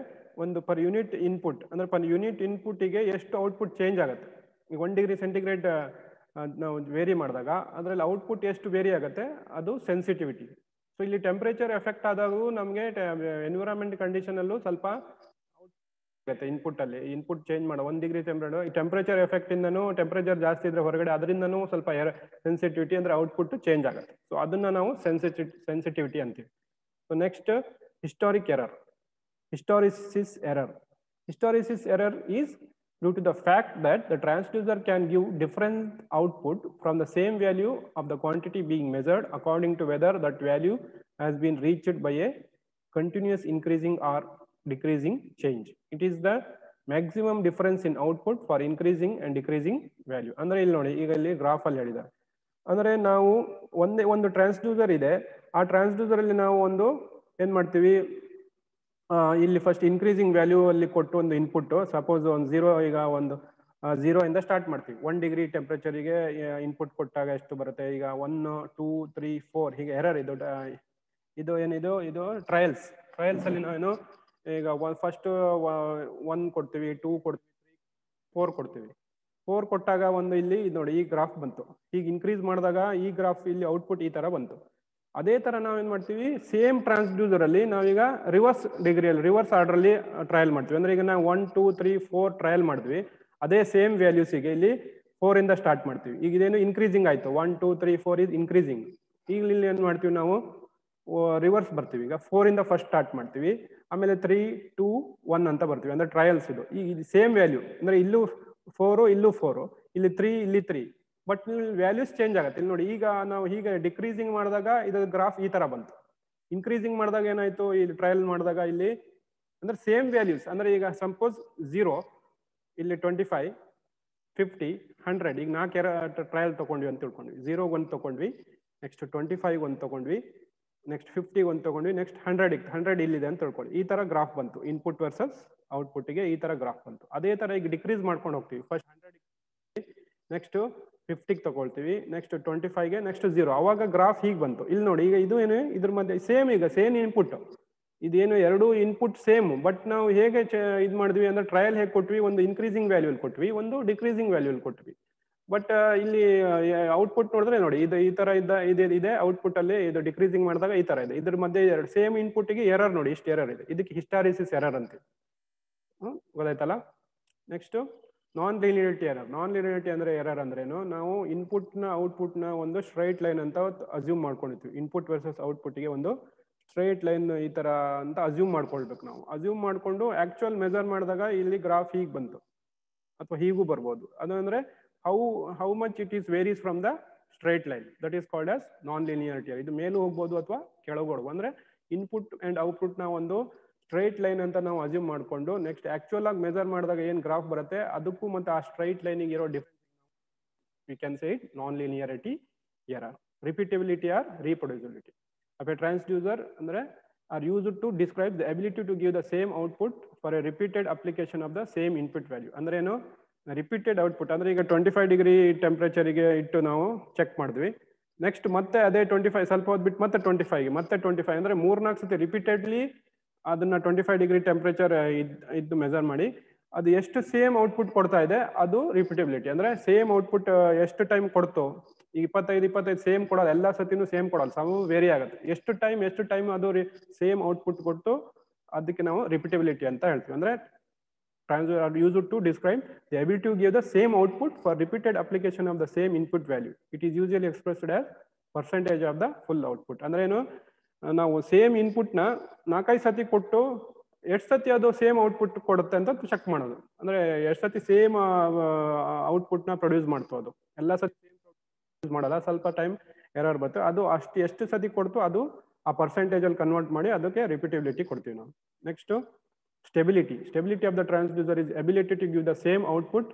ಒಂದು per unit input, ಅಂದ್ರೆ per unit ಇನ್ಪುಟ್ಗೆ ಎಷ್ಟು output change ಆಗುತ್ತೆ. ಈಗ 1 degree centigrade ನಾವು ವೇರಿ ಮಾಡಿದಾಗ ಅದರಲ್ಲಿ ಔಟ್ಪುಟ್ ಎಷ್ಟು ವೇರಿ ಆಗುತ್ತೆ, ಅದು ಸೆನ್ಸಿಟಿವಿಟಿ. ಸೊ ಇಲ್ಲಿ ಟೆಂಪರೇಚರ್ ಎಫೆಕ್ಟ್ ಆದಾಗೂ ನಮಗೆ ಎನ್ವಿರಾನ್ಮೆಂಟ್ ಕಂಡೀಷನ್ ಅಲ್ಲೂ ಸ್ವಲ್ಪ ಇನ್ಪುಟ್ ಅಲ್ಲಿ ಇನ್ಪುಟ್ ಚೇಂಜ್ ಮಾಡೋ 1 ಡಿಗ್ರಿ ಟೆಂಪರೇಚರ್ ಎಫೆಕ್ಟ್ ಇಂದನೂ ಟೆಂಪರೇಚರ್ ಜಾಸ್ತಿ ಇದ್ರೆ ಹೊರಗಡೆ ಅದರಿಂದನೂ ಸ್ವಲ್ಪ ಸೆನ್ಸಿಟಿವಿಟಿ ಅಂದ್ರೆ ಔಟ್ಪುಟ್ ಚೇಂಜ್ ಆಗುತ್ತೆ. ಸೊ ಅದನ್ನ ನಾವು ಸೆನ್ಸಿಟಿವಿಟಿ ಅಂತೀವಿ. So next historic error, hysteresis error. Hysteresis error is due to the fact that the transducer can give different output from the same value of the quantity being measured according to whether that value has been reached by a continuous increasing or decreasing change. It is the maximum difference in output for increasing and decreasing value. ಅಂದ್ರೆ ಇಲ್ಲಿ ನೋಡಿ, ಈಗ ಇಲ್ಲಿ graph ಅಲ್ಲಿ ಹೇಳಿದ್ದಾರೆ. ಅಂದ್ರೆ ನಾವು ಒಂದು ಟ್ರಾನ್ಸ್ಡ್ಯೂಸರ್ ಇದೆ, ಆ ಟ್ರಾನ್ಸ್ಡ್ಯೂಸರ್ ಅಲ್ಲಿ ನಾವು ಏನ್ ಮಾಡ್ತೀವಿ, ಇಲ್ಲಿ ಫಸ್ಟ್ ಇನ್ಕ್ರೀಸಿಂಗ್ ವ್ಯಾಲ್ಯೂ ಅಲ್ಲಿ ಕೊಟ್ಟು ಒಂದು ಇನ್ಪುಟ್, ಸಪೋಸ್ ಒಂದು 0, ಈಗ ಒಂದು 0 ಇಂದ ಸ್ಟಾರ್ಟ್ ಮಾಡ್ತೀವಿ. 1 ಡಿಗ್ರಿ ಟೆಂಪರೇಚರಿಗೆ ಇನ್ಪುಟ್ ಕೊಟ್ಟಾಗ ಎಷ್ಟು ಬರುತ್ತೆ, ಈಗ 1 2 3 4 ಹೀಗೆ ಎರರ್. ಇದು ಏನಿದು, ಇದು ಟ್ರಯಲ್ಸ್ ಅಲ್ಲಿ ನಾವೇನು ಈಗ ಫಸ್ಟ್ 1 ಕೊಡ್ತೀವಿ, 2 ಕೊಡ್ತೀವಿ, 4 ಕೊಡ್ತೀವಿ. 4 ಕೊಟ್ಟಾಗ ಇಲ್ಲಿ ನೋಡಿ ಈ ಗ್ರಾಫ್ ಬಂತು. ಈಗ ಇನ್ಕ್ರೀಸ್ ಮಾಡಿದಾಗ ಈ ಗ್ರಾಫ್ ಇಲ್ಲಿ ಔಟ್ಪುಟ್ ಈ ತರ ಬಂತು. ಅದೇ ತರ ನಾವೇನ್ ಮಾಡ್ತೀವಿ, ಸೇಮ್ ಟ್ರಾನ್ಸ್ಡ್ಯೂಸರ್ ಅಲ್ಲಿ ನಾವೀಗ ರಿವರ್ಸ್ ಡಿಗ್ರಿಯಲ್ಲಿ ರಿವರ್ಸ್ ಆರ್ಡರ್ ಅಲ್ಲಿ ಟ್ರಯಲ್ ಮಾಡ್ತೀವಿ. ಅಂದ್ರೆ ಈಗ ನಾವು 1 2 3 4 ಟ್ರಯಲ್ ಮಾಡಿದ್ವಿ, ಅದೇ ಸೇಮ್ ವ್ಯಾಲ್ಯೂಸಿಗೆ ಇಲ್ಲಿ 4 ಇಂದ ಸ್ಟಾರ್ಟ್ ಮಾಡ್ತೀವಿ. ಈಗ ಇದೇನು ಇನ್ಕ್ರೀಸಿಂಗ್ ಆಯ್ತು, 1 2 3 4 ಇಸ್ ಇನ್ಕ್ರೀಸಿಂಗ್. ಈಗ ಇಲ್ಲಿ ಏನ್ ಮಾಡ್ತೀವಿ ನಾವು, ರಿವರ್ಸ್ ಬರ್ತೀವಿ. ಈಗ 4 ಇಂದ ಫಸ್ಟ್ ಸ್ಟಾರ್ಟ್ ಮಾಡ್ತೀವಿ, ಆಮೇಲೆ 3 2 1 ಅಂತ ಬರ್ತೀವಿ. ಅಂದ್ರೆ ಟ್ರಯಲ್ಸ್ ಇದು. ಈಗ ಸೇಮ್ ವ್ಯಾಲ್ಯೂ ಅಂದ್ರೆ ಇಲ್ಲೂ 4 ಇಲ್ಲೂ 4, ಇಲ್ಲಿ 3 ಇಲ್ಲಿ 3, ಬಟ್ ವ್ಯಾಲ್ಯೂಸ್ ಚೇಂಜ್ ಆಗುತ್ತೆ. ಇಲ್ಲಿ ನೋಡಿ, ಈಗ ನಾವು ಹೀಗೆ ಡಿಕ್ರೀಸಿಂಗ್ ಮಾಡಿದಾಗ ಇದು ಗ್ರಾಫ್ ಈ ತರ ಬಂತು. ಇನ್ಕ್ರೀಸಿಂಗ್ ಮಾಡಿದಾಗ ಏನಾಯ್ತು, ಇಲ್ಲಿ ಟ್ರಯಲ್ ಮಾಡಿದಾಗ ಇಲ್ಲಿ ಅಂದ್ರೆ ಸೇಮ್ ವ್ಯಾಲ್ಯೂಸ್. ಅಂದ್ರೆ ಈಗ ಸಪೋಸ್ 0, ಇಲ್ಲಿ 25 50 100, ಈಗ 4 ಟ್ರಯಲ್ ತಗೊಂಡ್ವಿ ಅಂತ ತಿಳ್ಕೊಂಡ್ವಿ. 0 1 ತಗೊಂಡ್ವಿ, ನೆಕ್ಸ್ಟ್ 25 1 ತಗೊಂಡ್ವಿ, ನೆಕ್ಸ್ಟ್ 50 1 ತಗೊಂಡ್ವಿ, ನೆಕ್ಸ್ಟ್ 100 ಇಲ್ಲಿದೆ ಅಂತ ತಿಳ್ಕೊಳ್ಳಿ. ಈ ತರ ಗ್ರಾಫ್ ಬಂತು. ಇನ್ಪುಟ್ ವರ್ಸಸ್ ಔಟ್ಪುಟ್ಗೆ ಈ ತರ ಗ್ರಾಫ್ ಬಂತು. ಅದೇ ತರ ಈಗ ಡಿಕ್ರೀಸ್ ಮಾಡ್ಕೊಂಡು ಹೋಗ್ತೀವಿ. ಫಸ್ಟ್ 100, ನೆಕ್ಸ್ಟ್ 50 ತಗೊಳ್ತೀವಿ, ನೆಕ್ಸ್ಟ್ 25ಗೆ, ನೆಕ್ಸ್ಟ್ 0. ಅವಾಗ ಗ್ರಾಫ್ ಹೀಗೆ ಬಂತು. ಇಲ್ಲಿ ನೋಡಿ, ಈಗ ಇದು ಏನು, ಇದ್ರ ಮಧ್ಯೆ ಸೇಮ್, ಈಗ ಸೇಮ್ ಇನ್ಪುಟ್, ಇದೇನು ಎರಡು ಇನ್ಪುಟ್ ಸೇಮ್, ಬಟ್ ನಾವು ಹೇಗೆ ಇದು ಮಾಡಿದ್ವಿ ಅಂದ್ರೆ ಟ್ರಯಲ್ ಹೇಗೆ ಕೊಟ್ವಿ, ಒಂದು ಇನ್ಕ್ರೀಸಿಂಗ್ ವ್ಯಾಲ್ಯೂ ಅಲ್ಲಿ ಕೊಟ್ವಿ, ಒಂದು ಡಿಕ್ರೀಸಿಂಗ್ ವ್ಯಾಲ್ಯೂ ಅಲ್ಲಿ ಕೊಟ್ವಿ. ಬಟ್ ಇಲ್ಲಿ ಔಟ್ಪುಟ್ ನೋಡಿದ್ರೆ ನೋಡಿ, ಇದು ಈ ತರ ಇದೆ ಔಟ್ಪುಟ್ ಅಲ್ಲಿ, ಇದು ಡಿಕ್ರೀಸಿಂಗ್ ಮಾಡಿದಾಗ ಈ ತರ ಇದೆ. ಇದ್ರ ಮಧ್ಯೆ ಎರಡು ಸೇಮ್ ಇನ್ಪುಟ್ಗೆ ಎರರ್ ನೋಡಿ, ಇಷ್ಟು ಎರರ್ ಇದೆ. ಇದಕ್ಕೆ ಹಿಸ್ಟಾರಿಸಿಸ್ ಎರರ್ ಅಂತೀವಿ. ಗೊತ್ತಾಯ್ತಲ್ಲ. ನೆಕ್ಸ್ಟ್ ನಾನ್ ಲೀನಿಯರಿಟಿ ಎರರ್. ನಾನ್ ಲೀನಿಯರಿಟಿ ಅಂದ್ರೆ ಎರರ್ ಅಂದ್ರೇನು, ನಾವು ಇನ್ಪುಟ್ ನ ಔಟ್ಪುಟ್ ನ ಒಂದು ಸ್ಟ್ರೈಟ್ ಲೈನ್ ಅಂತ ಅಸ್ಯೂಮ್ ಮಾಡ್ಕೊಂಡಿರ್ತೀವಿ. ಇನ್ಪುಟ್ ವರ್ಸಸ್ ಔಟ್ಪುಟ್ ಗೆ ಒಂದು ಸ್ಟ್ರೈಟ್ ಲೈನ್ ಈ ತರ ಅಂತ ಅಸ್ಯೂಮ್ ಮಾಡ್ಕೊಳ್ಬೇಕು ನಾವು. ಅಸ್ಯೂಮ್ ಮಾಡ್ಕೊಂಡು ಆಕ್ಚುಯಲ್ ಮೆಜರ್ ಮಾಡಿದಾಗ ಇಲ್ಲಿ ಗ್ರಾಫ್ ಹೀಗೆ ಬಂತು, ಅಥವಾ ಹೀಗೂ ಬರ್ಬೋದು. ಅದಂದ್ರೆ how much it is varies from the straight line, that is called as non linearity. ಇದು ಮೇಲೂ ಹೋಗ್ಬೋದು ಅಥವಾ ಕೆಳಗೂ ಹೋಗ್ಬೋದು. ಅಂದ್ರೆ ಇನ್ಪುಟ್ ಅಂಡ್ ಔಟ್ಪುಟ್ ನ ಒಂದು ಸ್ಟ್ರೈಟ್ ಲೈನ್ ಅಂತ ನಾವು ಅಸ್ಯೂಮ್ ಮಾಡ್ಕೊಂಡು, ನೆಕ್ಸ್ಟ್ ಆಕ್ಚುಯಲ್ ಆಗಿ ಮೆಜರ್ ಮಾಡಿದಾಗ ಏನ್ ಗ್ರಾಫ್ ಬರುತ್ತೆ ಅದಕ್ಕೂ ಮತ್ತೆ ಆ ಸ್ಟ್ರೈಟ್ ಲೈನಿಗೆ ಇರೋ difference we can say it non linearity error. Repeatability or reproducibility of a transducer are used to describe the ability to give the same output for a repeated application of the same input value. ಅಂದ್ರೆ ಏನು repeated output ಅಂದ್ರೆ ಈಗ 25 degree ಟೆಂಪರೇಚರಿಗೆ ಇಟ್ಟು ನಾವು check ಮಾಡಿದ್ವಿ. Next ಮತ್ತೆ ಅದೇ 25 ಸ್ವಲ್ಪ ಹೊತ್ತು ಬಿಟ್ಟು ಮತ್ತೆ 25 ಮತ್ತೆ 25 ಅಂದ್ರೆ 3-4 ಸತಿ ರಿಪೀಟೆಡ್ಲಿ ಅದನ್ನ 25 ಡಿಗ್ರಿ ಟೆಂಪರೇಚರ್ ಇದ್ದು ಮೆಜರ್ ಮಾಡಿ ಅದು ಎಷ್ಟು ಸೇಮ್ ಔಟ್ಪುಟ್ ಕೊಡ್ತಾ ಇದೆ ಅದು ರಿಪೀಟಬಿಲಿಟಿ. ಅಂದ್ರೆ ಸೇಮ್ ಔಟ್ಪುಟ್ ಎಷ್ಟು ಟೈಮ್ ಕೊಡ್ತು, ಈಗ 25 ಸೇಮ್ ಕೊಡೋದು, ಎಲ್ಲ ಸತಿನೂ ಸೇಮ್ ಕೊಡೋಲ್ಲ, ಸಮ್ ವೇರಿ ಆಗುತ್ತೆ. ಎಷ್ಟು ಟೈಮ್ ಅದು ಸೇಮ್ ಔಟ್ಪುಟ್ ಕೊಟ್ಟು ಅದಕ್ಕೆ ನಾವು ರಿಪೀಟಬಿಲಿಟಿ ಅಂತ ಹೇಳ್ತೀವಿ. ಅಂದ್ರೆ transducer are used to describe the ability to give the same output for repeated application of the same input value. It is usually expressed as percentage of the full output. ಅಂದ್ರೆ ಏನು ನಾವು same input ನ 4-5 ಸತಿ ಕೊಟ್ಟು ಎಷ್ಟು ಸತಿ ಅದು same output ಕೊಡುತ್ತೆ ಅಂತ ಚೆಕ್ ಮಾಡೋದು. ಅಂದ್ರೆ ಎಷ್ಟು ಸತಿ ಸೇಮ್ ಔಟ್ಪುಟ್ ನ ಪ್ರೊಡ್ಯೂಸ್ ಮಾಡ್ತು, ಅದು ಎಲ್ಲ ಸತಿ ಯೂಸ್ ಮಾಡಲ್ಲ, ಸ್ವಲ್ಪ ಟೈಮ್ ಎರರ್ ಬರುತ್ತೆ. ಅದು ಎಷ್ಟು ಸತಿ ಕೊಡ್ತು ಅದು ಆ ಪರ್ಸೆಂಟೇಜ್ ಅಲ್ಲಿ ಕನ್ವರ್ಟ್ ಮಾಡಿ ಅದಕ್ಕೆ ರಿಪೀಟಬಿಲಿಟಿ ಕೊಡ್ತೀವಿ ನಾವು. Next stability of the transducer is ability to give the same output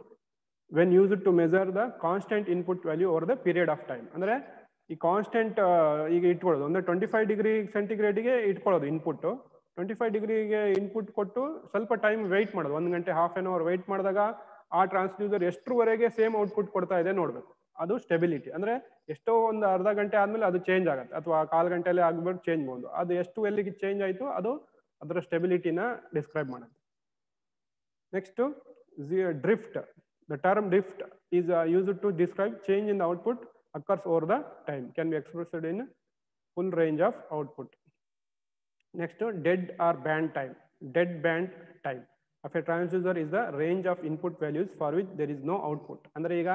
when used to measure the constant input value over the period of time. ಅಂದ್ರೆ ಈ ಕಾನ್ಸ್ಟೆಂಟ್ ಈಗ ಇಟ್ಕೊಳ್ಳೋದು ಅಂದ್ರೆ 25 ಡಿಗ್ರಿ ಸೆಂಟಿಗ್ರೇಡ್ಗೆ ಇಟ್ಕೊಳ್ಳೋದು ಇನ್ಪುಟ್. 25 ಡಿಗ್ರಿಗೆ ಇನ್ಪುಟ್ ಕೊಟ್ಟು ಸ್ವಲ್ಪ ಟೈಮ್ ವೆಯ್ಟ್ ಮಾಡೋದು, 1 ಗಂಟೆ ಹಾಫ್ ಆನ್ ಅವರ್ ವೆಯ್ಟ್ ಮಾಡಿದಾಗ ಆ ಟ್ರಾನ್ಸ್ಡ್ಯೂಸರ್ ಎಷ್ಟರವರೆಗೆ ಸೇಮ್ ಔಟ್ಪುಟ್ ಕೊಡ್ತಾ ಇದೆ ನೋಡ್ಬೇಕು. ಅದು ಸ್ಟೆಬಿಲಿಟಿ. ಅಂದ್ರೆ ಎಷ್ಟೋ ಒಂದು ಅರ್ಧ ಗಂಟೆ ಆದ್ಮೇಲೆ ಅದು ಚೇಂಜ್ ಆಗುತ್ತೆ, ಅಥವಾ ಕಾಲ್ ಗಂಟೆಯಲ್ಲಿ ಆಗ್ಬಿಟ್ಟು ಚೇಂಜ್ ಮಾಡೋದು. ಅದು ಎಷ್ಟು ಎಲ್ಲಿಗೆ ಚೇಂಜ್ ಆಯ್ತು ಅದು ಅದರ ಸ್ಟೆಬಿಲಿಟಿನ ಡಿಸ್ಕ್ರೈಬ್ ಮಾಡುತ್ತೆ. Next drift. The term drift is used to describe change in the output occurs over the time, can be expressed in full range of output. Next, dead or band time. Dead band time of a transducer is the range of input values for which there is no output. ಅಂದ್ರೆ ಈಗ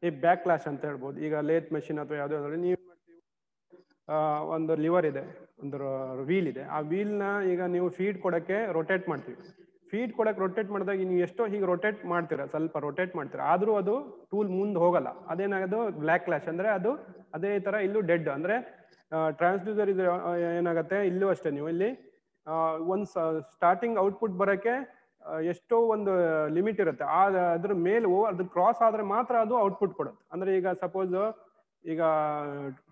ಈ back clash ಅಂತ ಹೇಳ್ಬೋದು. ಈಗ lathe machine ಅಥವಾ ಯಾವುದಾದ್ರು ನೀವು ಒಂದು ಲಿವರ್ ಇದೆ, ಒಂದು ವೀಲ್ ಇದೆ, ಆ ವೀಲ್ನ ಈಗ ನೀವು ಫೀಡ್ ಕೊಡಕ್ಕೆ ರೊಟೇಟ್ ಮಾಡ್ತೀವಿ. ಫೀಡ್ ಕೊಡಕ್ಕೆ ರೊಟೇಟ್ ಮಾಡಿದಾಗ ನೀವು ಎಷ್ಟೋ ಹೀಗೆ ರೊಟೇಟ್ ಮಾಡ್ತೀರಾ, ಸ್ವಲ್ಪ ರೊಟೇಟ್ ಮಾಡ್ತೀರಾ, ಆದ್ರೂ ಅದು ಟೂಲ್ ಮುಂದೆ ಹೋಗಲ್ಲ. ಅದೇನಾಗೋದು ಬ್ಲ್ಯಾಕ್ ಕ್ಲಾಶ್. ಅಂದ್ರೆ ಅದು ಅದೇ ತರ ಇಲ್ಲೂ ಡೆಡ್. ಅಂದ್ರೆ ಟ್ರಾನ್ಸ್ಡ್ಯೂಸರ್ ಇದು ಏನಾಗುತ್ತೆ, ಇಲ್ಲೂ ಅಷ್ಟೇ ನೀವು ಇಲ್ಲಿ ಒಂದು ಸ್ಟಾರ್ಟಿಂಗ್ ಔಟ್ಪುಟ್ ಬರೋಕ್ಕೆ ಎಷ್ಟೋ ಒಂದು ಲಿಮಿಟ್ ಇರುತ್ತೆ. ಅದ್ರ ಮೇಲೆ ಅದು ಕ್ರಾಸ್ ಆದ್ರೆ ಮಾತ್ರ ಅದು ಔಟ್ಪುಟ್ ಕೊಡುತ್ತೆ. ಅಂದ್ರೆ ಈಗ ಸಪೋಸ್ ಈಗ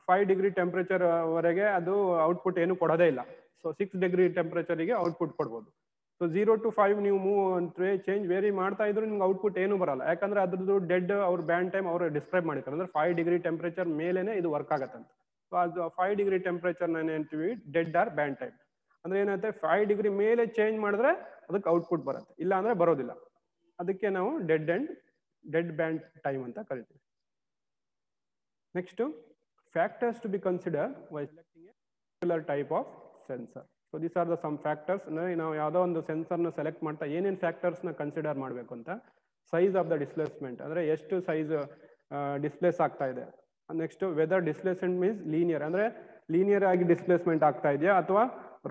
5 ಡಿಗ್ರಿ ಟೆಂಪರೇಚರ್ ವರೆಗೆ ಅದು ಔಟ್ಪುಟ್ ಏನು ಕೊಡೋದೇ ಇಲ್ಲ. ಸೊ 6 ಡಿಗ್ರಿ ಟೆಂಪರೇಚರ್ಗೆ ಔಟ್ಪುಟ್ ಕೊಡ್ಬೋದು. ಸೊ 0 to 5 ನೀವು ಚೇಂಜ್ ವೇರಿ ಮಾಡ್ತಾ ಇದ್ರು ನಿಮ್ಗೆ ಔಟ್ಪುಟ್ ಏನು ಬರಲ್ಲ. ಯಾಕಂದ್ರೆ ಅದ್ರದ್ದು ಡೆಡ್ ಅವ್ರ ಬ್ಯಾಂಡ್ ಟೈಮ್ ಅವರು ಡಿಸ್ಕ್ರೈಬ್ ಮಾಡಿರ್ತಾರೆ. ಅಂದ್ರೆ 5 ಡಿಗ್ರಿ ಟೆಂಪರೇಚರ್ ಮೇಲೇನೆ ಇದು ವರ್ಕ್ ಆಗತ್ತೆ ಅಂತ. ಸೊ ಅದು 5 ಡಿಗ್ರಿ ಟೆಂಪರೇಚರ್ ನಾನು ಹೇಳ್ತೀವಿ ಡೆಡ್ ಆರ್ ಬ್ಯಾಂಡ್ ಟೈಮ್. ಅಂದ್ರೆ ಏನಾಗುತ್ತೆ, 5 ಡಿಗ್ರಿ ಮೇಲೆ ಚೇಂಜ್ ಮಾಡಿದ್ರೆ ಅದಕ್ಕೆ ಔಟ್ಪುಟ್ ಬರುತ್ತೆ, ಇಲ್ಲ ಅಂದ್ರೆ ಬರೋದಿಲ್ಲ. ಅದಕ್ಕೆ ನಾವು ಡೆಡ್ ಬ್ಯಾಂಡ್ ಟೈಮ್ ಅಂತ ಕರಿತೀವಿ. Next, factors to be considered while selecting a particular type of sensor. So these are the some factors. ನಾವು ಯಾವುದೋ ಒಂದು ಸೆನ್ಸರ್ನ ಸೆಲೆಕ್ಟ್ ಮಾಡ್ತಾ ಏನೇನು ಫ್ಯಾಕ್ಟರ್ಸ್ನ ಕನ್ಸಿಡರ್ ಮಾಡಬೇಕು ಅಂತ. ಸೈಜ್ ಆಫ್ ದ ಡಿಸ್ಪ್ಲೇಸ್ಮೆಂಟ್, ಅಂದ್ರೆ ಎಷ್ಟು ಸೈಜ್ ಡಿಸ್ಪ್ಲೇಸ್ ಆಗ್ತಾ ಇದೆ. Next, whether displacement means linear, ಅಂದ್ರೆ ಲೀನಿಯರ್ ಆಗಿ ಡಿಸ್ಪ್ಲೇಸ್ಮೆಂಟ್ ಆಗ್ತಾ ಇದೆಯಾ ಅಥವಾ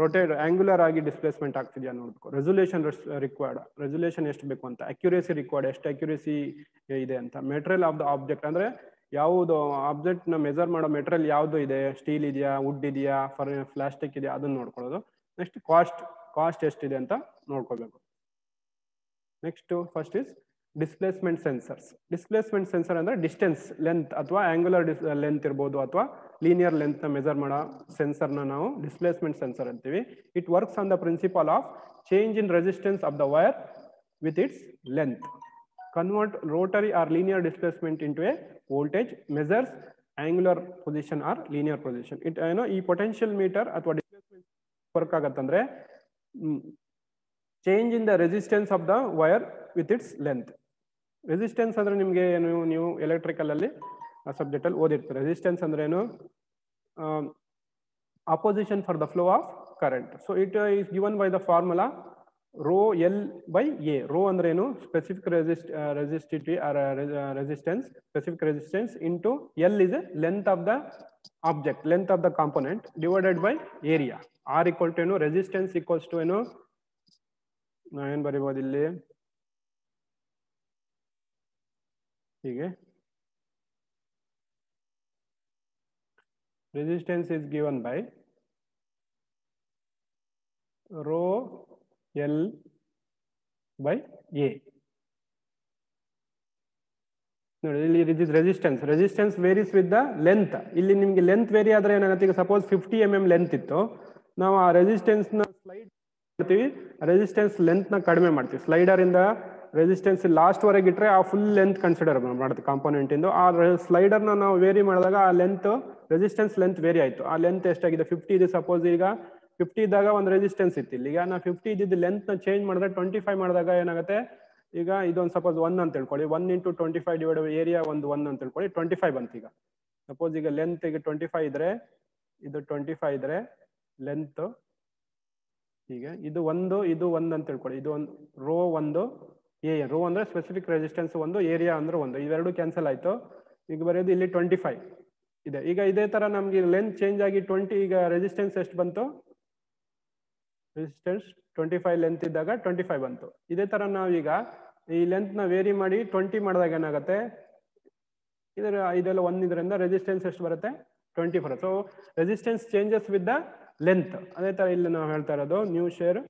ರೊಟೇಟ್ ಆಂಗ್ಯುಲರ್ ಆಗಿ ಡಿಸ್ಪ್ಲೇಸ್ಮೆಂಟ್ ಆಗ್ತಿದೆಯಾ ನೋಡ್ಬೇಕು. ರೆಸೊಲ್ಯೂಷನ್ ರಿಕ್ವೈರ್ಡ್, ರೆಸೊಲ್ಯೂಷನ್ ಎಷ್ಟು ಬೇಕು ಅಂತ. ಅಕ್ಯುರೇಸಿ ರಿಕ್ವೈರ್ಡ್, ಎಷ್ಟು ಅಕ್ಯುರೇಸಿ ಇದೆ ಅಂತ. ಮೆಟೀರಿಯಲ್ ಆಫ್ ದ ಆಬ್ಜೆಕ್ಟ್, ಅಂದ್ರೆ ಯಾವುದು ಆಬ್ಜೆಕ್ಟ್ ನ ಮೆಜರ್ ಮಾಡೋ ಮೆಟೀರಿಯಲ್ ಯಾವುದು ಇದೆ, ಸ್ಟೀಲ್ ಇದೆಯಾ, ವುಡ್ ಇದೆಯಾ, ಪ್ಲಾಸ್ಟಿಕ್ ಇದೆಯಾ, ಅದನ್ನ ನೋಡ್ಕೊಳ್ಳೋದು. ನೆಕ್ಸ್ಟ್, ಕಾಸ್ಟ್ ಎಷ್ಟಿದೆ ಅಂತ ನೋಡ್ಕೋಬೇಕು. Next, first is displacement sensors. Displacement sensor ಅಂದ್ರೆ ಡಿಸ್ಟೆನ್ಸ್ ಲೆಂತ್ ಅಥವಾ ಆಂಗ್ಯುಲರ್ ಲೆಂತ್ ಇರ್ಬೋದು, ಅಥವಾ ಲೀನಿಯರ್ ಲೆಂತ್ ನ ಮೆಜರ್ ಮಾಡೋ ಸೆನ್ಸರ್ನ ನಾವು ಡಿಸ್ಪ್ಲೇಸ್ಮೆಂಟ್ ಸೆನ್ಸರ್ ಅಂತೀವಿ. It works on the principle of change in resistance of the wire with its length. Convert rotary or linear displacement into a voltage, measures angular position or linear position. It ಈ potential meter ಅಥವಾ displacement work ಆಗತ್ತಂದ್ರೆ change in the resistance of the wire with its length. Resistance ಅಂದ್ರೆ ನಿಮಗೆ ನೀವು electrical ಅಲ್ಲಿ subject ಅಲ್ಲಿ ಓದಿರ್ತೀರಿ. Resistance ಅಂದ್ರೆ ಏನು, opposition for the flow of current. So it is given by the formula rho L by A. Rho ಅಂದ್ರೆ ಏನು, specific resistance, specific resistance into L is length of the object, length of the component divided by area. R equal to ಏನು, resistance equals to ಏನು, ನಾ ಏನ್ ಬರೀಬಹುದು ಇಲ್ಲಿ ಹೀಗೆ, resistance is given by rho L by A. ನೋಡಿ ಇಲ್ಲಿ is resistance varies with the length. ಇಲ್ಲಿ ನಿಮಗೆ ಲೆಂತ್ ವೇರಿ ಆದ್ರೆ ಏನಾಗುತ್ತೆ, ಈಗ ಸಪೋಸ್ 50 mm ಲೆಂತ್ ಇತ್ತು, ನಾವು ಆ ರೆಸಿಸ್ಟೆನ್ಸ್ ನ ಸ್ಲೈಡ್ ಮಾಡ್ತೀವಿ, ರೆಸಿಸ್ಟೆನ್ಸ್ ಲೆಂತ್ ನ ಕಡಿಮೆ ಮಾಡ್ತೀವಿ. ಸ್ಲೈಡರ್ ಇಂದ ರೆಸಿಸ್ಟೆನ್ಸ್ ಲಾಸ್ಟ್ ವರೆಗೆ ಇಟ್ಟರೆ ಆ ಫುಲ್ ಲೆಂತ್ ಕನ್ಸಿಡರ್ ಮಾಡುತ್ತೆ ಕಾಂಪೋನೆಂಟ್ ಇಂದು. ಆ ಸ್ಲೈಡರ್ ನಾವು ವೇರಿ ಮಾಡಿದಾಗ ಆ ಲೆಂತ್ ರೆಸಿಸ್ಟೆನ್ಸ್ ಲೆಂತ್ ವೇರಿ ಆಯ್ತು. ಆ ಲೆಂತ್ ಎಷ್ಟಾಗಿದೆ 50 ಇದೆ ಸಪೋಸ್, ಈಗ 50 ಇದ್ದಾಗ ಒಂದು ರೆಸಿಸ್ಟೆನ್ಸ್ ಇತ್ತು. ಇಲ್ಲಿ ಈಗ ನಾವು 50 ಇದ್ದಿದ್ದು ಲೆಂತ್ ನ ಚೇಂಜ್ ಮಾಡಿದ್ರೆ 25 ಮಾಡಿದಾಗ ಏನಾಗುತ್ತೆ, ಈಗ ಇದೊಂದು ಸಪೋಸ್ 1 ಅಂತ ತಿಳ್ಕೊಳ್ಳಿ, 1 × 25 ಡಿವೈಡ್ ಏರಿಯಾ ಒಂದು 1 ಅಂತ ತಿಳ್ಕೊಳ್ಳಿ, 25 ಬಂತು. ಈಗ ಸಪೋಸ್ ಈಗ ಲೆಂತ್ ಈಗ 25 ಇದ್ರೆ, ಇದು 25 ಇದ್ರೆ ಲೆಂತ್ ಹೀಗೆ, ಇದು ಒಂದು ಅಂತ ತಿಳ್ಕೊಳ್ಳಿ, ಇದು ಒಂದು ರೋ ಒಂದು ರೋ ಅಂದ್ರೆ ಸ್ಪೆಸಿಫಿಕ್ ರೆಸಿಸ್ಟೆನ್ಸ್ ಒಂದು, ಏರಿಯಾ ಅಂದ್ರೆ ಒಂದು, ಇವೆರಡು ಕ್ಯಾನ್ಸಲ್ ಆಯ್ತು. ಈಗ ಬರೆಯೋದು ಇಲ್ಲಿ 25 ಇದೆ. ಈಗ ಇದೇ ತರ ನಮ್ಗೆ ಲೆಂತ್ ಚೇಂಜ್ ಆಗಿ 20, ಈಗ ರೆಸಿಸ್ಟೆನ್ಸ್ ಎಷ್ಟು ಬಂತು, ರೆಸಿಸ್ಟೆನ್ಸ್ 25 ಲೆಂತ್ ಇದ್ದಾಗ 25 ಬಂತು. ಇದೇ ತರ ನಾವೀಗ ಈ ಲೆಂತ್ ನ ವೇರಿ ಮಾಡಿ 20 ಮಾಡಿದಾಗ ಏನಾಗುತ್ತೆ, ಇದೆಲ್ಲ 1 ಇದರಿಂದ ರೆಸಿಸ್ಟೆನ್ಸ್ ಎಷ್ಟು ಬರುತ್ತೆ, 20 ಬರುತ್ತೆ. So resistance changes with the length. ಅದೇ ತರ ಇಲ್ಲಿ ನಾವು ಹೇಳ್ತಾ ಇರೋದು ನ್ಯೂ ಶೇರ್,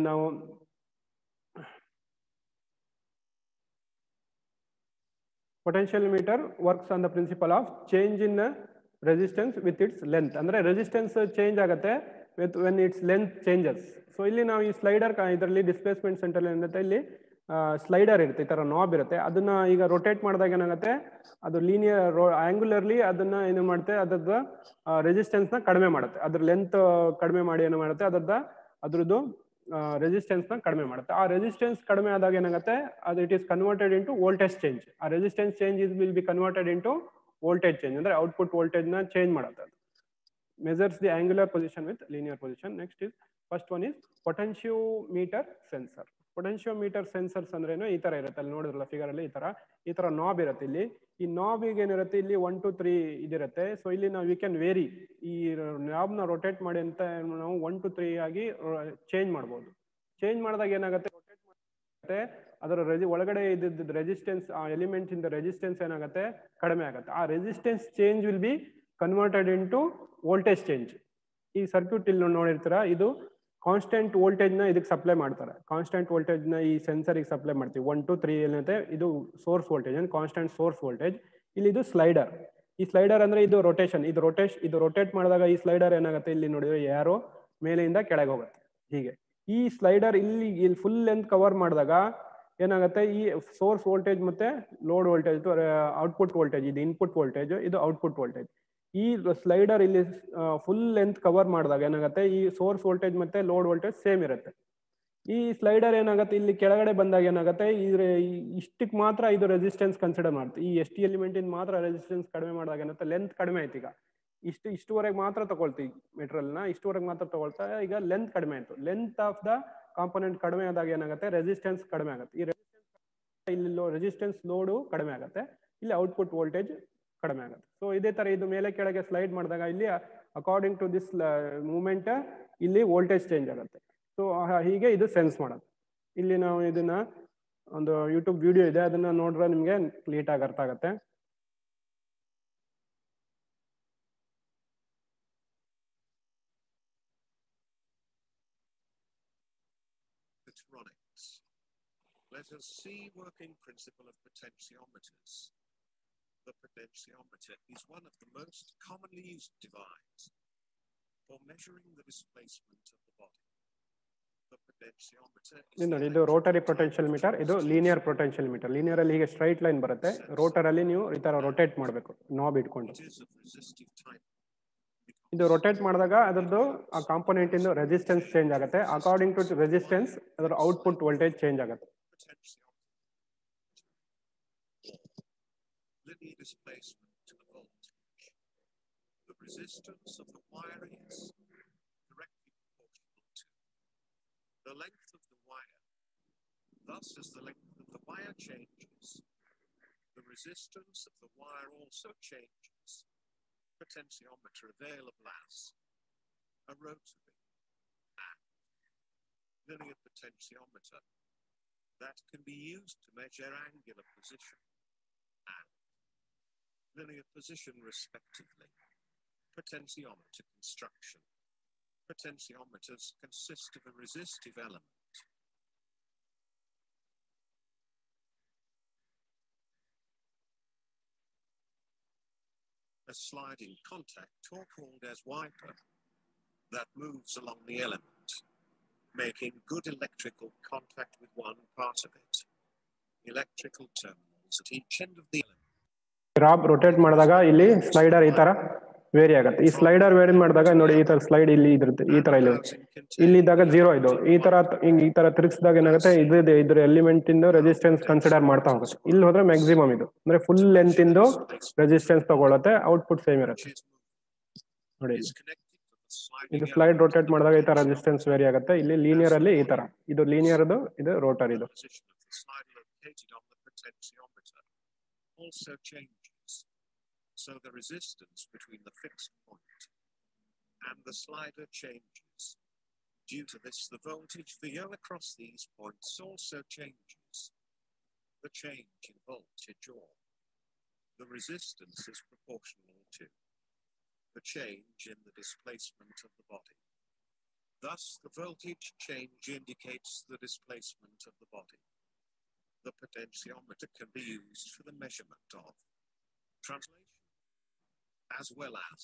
ನಾವು potentiometer works on the principle of change in resistance with its length. ಅಂದ್ರೆ ರೆಸಿಸ್ಟೆನ್ಸ್ ಚೇಂಜ್ ಆಗುತ್ತೆ with when its length changes. So ಇಲ್ಲಿ ನಾವು ಈ ಸ್ಲೈಡರ್ ಇದರಲ್ಲಿ ಡಿಸ್ಪ್ಲೇಸ್ಮೆಂಟ್ ಸೆಂಟರ್ ಏನಿರುತ್ತೆ, ಇಲ್ಲಿ ಸ್ಲೈಡರ್ ಇರುತ್ತೆ, ಈ ತರ ನಾಬ್ ಇರುತ್ತೆ. ಅದನ್ನ ಈಗ ರೊಟೇಟ್ ಮಾಡಿದಾಗ ಏನಾಗುತ್ತೆ, ಅದು ಲೀನಿಯರ್ ಆಂಗ್ಯುಲರ್ಲಿ ಅದನ್ನ ಏನು ಮಾಡುತ್ತೆ, ಅದ್ರದ್ದು ರೆಸಿಸ್ಟೆನ್ಸ್ ನ ಕಡಿಮೆ ಮಾಡುತ್ತೆ. ಅದ್ರ ಲೆಂತ್ ಕಡಿಮೆ ಮಾಡಿ ಏನು ಮಾಡುತ್ತೆ, ಅದ್ರದ್ದು ರೆಸಿಸ್ಟೆನ್ಸ್ ನ ಕಡಿಮೆ ಮಾಡುತ್ತೆ. ಆ ರೆಸಿಸ್ಟೆನ್ಸ್ ಕಡಿಮೆ ಆದಾಗ ಏನಾಗುತ್ತೆ, ಅದು it is converted into voltage change. ಆ resistance change will be converted into voltage change, ಅಂದ್ರೆ ಔಟ್ಪುಟ್ ವೋಲ್ಟೇಜ್ ನ ಚೇಂಜ್ ಮಾಡುತ್ತೆ. measures the angular position with linear position. Next is first one is potentiometer sensor. Potentiometer sensors ಅಂದ್ರೇನು, ಈ ತರ ಇರುತ್ತೆ, ಅಲ್ಲಿ ನೋಡಿದ್ರಲ್ಲ ಫಿಗರ್ ಅಲ್ಲಿ ಈ ತರ ನಾಬ್ ಇರುತ್ತೆ. ಇಲ್ಲಿ ಈ ನಾಬಿಗೆ ಏನಿರುತ್ತೆ, ಇಲ್ಲಿ 1 2 3 ಇದಿರುತ್ತೆ. ಸೊ ಇಲ್ಲಿ ನಾವು ವಿ ಕ್ಯಾನ್ ವೇರಿ, ಈ ನಾಬ್ ನ ರೊಟೇಟ್ ಮಾಡಿ ಅಂತ ನಾವು 1 2 3 ಆಗಿ ಚೇಂಜ್ ಮಾಡ್ಬೋದು. ಚೇಂಜ್ ಮಾಡಿದಾಗ ಏನಾಗುತ್ತೆ, ರೊಟೇಟ್ ಮಾಡುತ್ತೆ, ಅದರ ಒಳಗಡೆ ಇದ್ದಿದ್ದ ರೆಸಿಸ್ಟೆನ್ಸ್, ಆ ಎಲಿಮೆಂಟ್ ಇಂದ ರೆಸಿಸ್ಟೆನ್ಸ್ ಏನಾಗುತ್ತೆ, ಕಡಿಮೆ ಆಗುತ್ತೆ. ಆ resistance change will be converted into voltage change. ಈ ಸರ್ಕ್ಯೂಟ್ ಇಲ್ಲಿ ನೋಡಿರ್ತೀರಾ, ಇದು ಕಾನ್ಸ್ಟೆಂಟ್ ವೋಲ್ಟೇಜ್ ನ ಇದಕ್ಕೆ ಸಪ್ಲೈ ಮಾಡ್ತಾರೆ. ಕಾನ್ಸ್ಟೆಂಟ್ ವೋಲ್ಟೇಜ್ ನ ಈ ಸೆನ್ಸರ್ ಸಪ್ಲೈ ಮಾಡ್ತೀವಿ. 1 2 3 ಏನಿದೆ, ಇದು source voltage, constant source voltage. ಇಲ್ಲಿ ಇದು ಸ್ಲೈಡರ್. ಈ ಸ್ಲೈಡರ್ ಅಂದ್ರೆ ಇದು ರೊಟೇಷನ್, ಇದು ರೊಟೇಟ್ ಮಾಡಿದಾಗ ಈ ಸ್ಲೈಡರ್ ಏನಾಗುತ್ತೆ, ಇಲ್ಲಿ ನೋಡಿದ್ರೆ ಯಾರೋ ಮೇಲೆಯಿಂದ ಕೆಳಗೆ ಹೋಗುತ್ತೆ ಹೀಗೆ. ಈ ಸ್ಲೈಡರ್ ಇಲ್ಲಿ ಫುಲ್ ಲೆಂತ್ ಕವರ್ ಮಾಡಿದಾಗ ಏನಾಗುತ್ತೆ, ಈ ಸೋರ್ಸ್ ವೋಲ್ಟೇಜ್ ಮತ್ತೆ ಲೋಡ್ ವೋಲ್ಟೇಜ್, ಔಟ್ಪುಟ್ ವೋಲ್ಟೇಜ್, ಇದು ಇನ್ಪುಟ್ ವೋಲ್ಟೇಜ್, ಇದು ಔಟ್ಪುಟ್ ವೋಲ್ಟೇಜ್. ಈ ಸ್ಲೈಡರ್ ಇಲ್ಲಿ ಫುಲ್ ಲೆಂತ್ ಕವರ್ ಮಾಡಿದಾಗ ಏನಾಗುತ್ತೆ, ಈ ಸೋರ್ಸ್ ವೋಲ್ಟೇಜ್ ಮತ್ತೆ ಲೋಡ್ ವೋಲ್ಟೇಜ್ ಸೇಮ್ ಇರುತ್ತೆ. ಈ ಸ್ಲೈಡರ್ ಏನಾಗುತ್ತೆ, ಇಲ್ಲಿ ಕೆಳಗಡೆ ಬಂದಾಗ ಏನಾಗುತ್ತೆ, ಇಷ್ಟಕ್ಕೆ ಮಾತ್ರ ಇದು ರೆಸಿಸ್ಟೆನ್ಸ್ ಕನ್ಸಿಡರ್ ಮಾಡುತ್ತೆ. ಈ ಎಸ್ ಟಿ ಎಲಿಮೆಂಟ್ ಇಂದ ಮಾತ್ರ ರೆಸಿಸ್ಟೆನ್ಸ್ ಕಡಿಮೆ ಮಾಡಿದಾಗ ಏನಾಗುತ್ತೆ, ಲೆಂತ್ ಕಡಿಮೆ ಆಯ್ತು. ಈಗ ಇಷ್ಟುವರೆಗೆ ಮಾತ್ರ ತಗೊಳ್ತೀವಿ ಮೆಟೀರಿಯಲ್ ನ, ಇಷ್ಟುವರೆಗೆ ಮಾತ್ರ ತಗೊಳ್ತಾ, ಈಗ ಲೆಂತ್ ಕಡಿಮೆ ಆಯ್ತು. ಲೆಂತ್ ಆಫ್ ದ ಕಾಂಪೋನೆಂಟ್ ಕಡಿಮೆ ಆದಾಗ ಏನಾಗುತ್ತೆ, ರೆಸಿಸ್ಟೆನ್ಸ್ ಕಡಿಮೆ ಆಗುತ್ತೆ. ಈ ಇಲ್ಲಿ ರೆಸಿಸ್ಟೆನ್ಸ್ ಲೋಡು ಕಡಿಮೆ ಆಗುತ್ತೆ, ಇಲ್ಲಿ ಔಟ್ಪುಟ್ ವೋಲ್ಟೇಜ್ ಕಡಿಮೆ ಆಗುತ್ತೆ. ಸೊ ಇದೇ ತರ ಇದು ಮೇಲೆ ಕೆಳಗೆ ಸ್ಲೈಡ್ ಮಾಡಿದಾಗ ಇಲ್ಲಿ ಅಕಾರ್ಡಿಂಗ್ ಟು ದಿಸ್ ಮೂವ್ಮೆಂಟ್ ಇಲ್ಲಿ ವೋಲ್ಟೇಜ್ ಚೇಂಜ್ ಆಗುತ್ತೆ. ಸೊ ಹೀಗೆ ಇದು ಸೆನ್ಸ್ ಮಾಡುತ್ತೆ. ಇಲ್ಲಿ ನಾವು ಇದನ್ನ ಒಂದು ಯೂಟ್ಯೂಬ್ ವಿಡಿಯೋ ಇದೆ, ಅದನ್ನ ನೋಡ್ರೆ ನಿಮ್ಗೆ ನೀಟಾಗಿ ಅರ್ಥ ಆಗುತ್ತೆ. Let us see working principle of potentiometers. The potentiometer is one of the most commonly used devices for measuring the displacement of the body. The potentiometer is ನೋಡಿ, ಇದು ರೋಟರಿ ಪೊಟೆನ್ಷಿಯಲ್ ಮೀಟರ್, ಇದು ಲೀನಿಯರ್ ಪೊಟೆನ್ಷಿಯಲ್ ಮೀಟರ್. ಲೀನಿಯರ್ ಅಲ್ಲಿ ಹೀಗೆ straight line ಬರುತ್ತೆ, rotor ಅಲ್ಲಿ ನೀವು ಈ ತರ ರೊಟೇಟ್ ಮಾಡಬೇಕು ನಾಬ್ ಇಟ್ಕೊಂಡು. ಇದು ರೊಟೇಟ್ ಮಾಡಿದಾಗ ಅದರದ್ದು ಆ ಕಾಂಪೋನೆಂಟ್ ಇಂದ ರೆಸಿಸ್ಟೆನ್ಸ್ ಚೇಂಜ್ ಆಗುತ್ತೆ. ಅಕಾರ್ಡಿಂಗ್ ಟು ರೆಸಿಸ್ಟೆನ್ಸ್ ಅದರ ಔಟ್ಪುಟ್ ವೋಲ್ಟೇಜ್ ಚೇಂಜ್ ಆಗುತ್ತೆ. Linear displacement to the voltage. The resistance of the wire is directly proportional to the length of the wire. Thus, as the length of the wire changes, the resistance of the wire also changes. Potentiometer available as a rotary and linear potentiometer that can be used to measure angular position and linear position respectively. Potentiometer construction. Potentiometers consist of a resistive element. a sliding contact, or called as wiper, that moves along the element, making good electrical contact with one part of it. Electrical terminals at each end of the element. ರಾಬ್ rotate ಮಾಡಿದಾಗ ಇಲ್ಲಿ slider ಈ ತರ very ಆಗುತ್ತೆ. ಈ slider very ಮಾಡಿದಾಗ ನೋಡಿ ಈ ತರ ಸ್ಲೈಡ್ ಇಲ್ಲಿ ಇದ್ರದ್ದು ಈ ತರ ಇಲ್ಲಿ ಇದ್ದಾಗ 0 ಇದು ಈ ತರ ತಿರುಗಿಸಿದಾಗ ಏನಾಗುತ್ತೆ ಇದ್ರ ಎಲಿಮೆಂಟ್ ಇಂದ ರೆಸಿಸ್ಟೆನ್ಸ್ ಕನ್ಸಿಡರ್ ಮಾಡ್ತಾ ಹೋಗುತ್ತೆ. ಇಲ್ಲಿ ಹೋದ್ರೆ ಮ್ಯಾಕ್ಸಿಮಮ್ ಇದು ಅಂದ್ರೆ ಫುಲ್ ಲೆಂತ್ ಇಂದು ರೆಸಿಸ್ಟೆನ್ಸ್ ತಗೊಳುತ್ತೆ, ಔಟ್ಪುಟ್ ಸೇಮ್ ಇರುತ್ತೆ ನೋಡಿ. ಇದು ಸ್ಲೈಡ್ ರೊಟೇಟ್ ಮಾಡಿದಾಗ ಈ ತರ ರೆಸಿಸ್ಟೆನ್ಸ್ ವೇರಿ ಆಗುತ್ತೆ. ಇಲ್ಲಿ ಲೀನಿಯರ್ ಅಲ್ಲಿ ಈ ತರ ಇದು ಲೀನಿಯರ್ ಇದು ರೋಟರ್ ಇದು. Also changes, so the resistance between the fixed point and the slider changes. Due to this, the voltage VO across these points also changes. The change in voltage or the resistance is proportional to the change in the displacement of the body. Thus, the voltage change indicates the displacement of the body. The potentiometer can be used for the measurement of translation as well as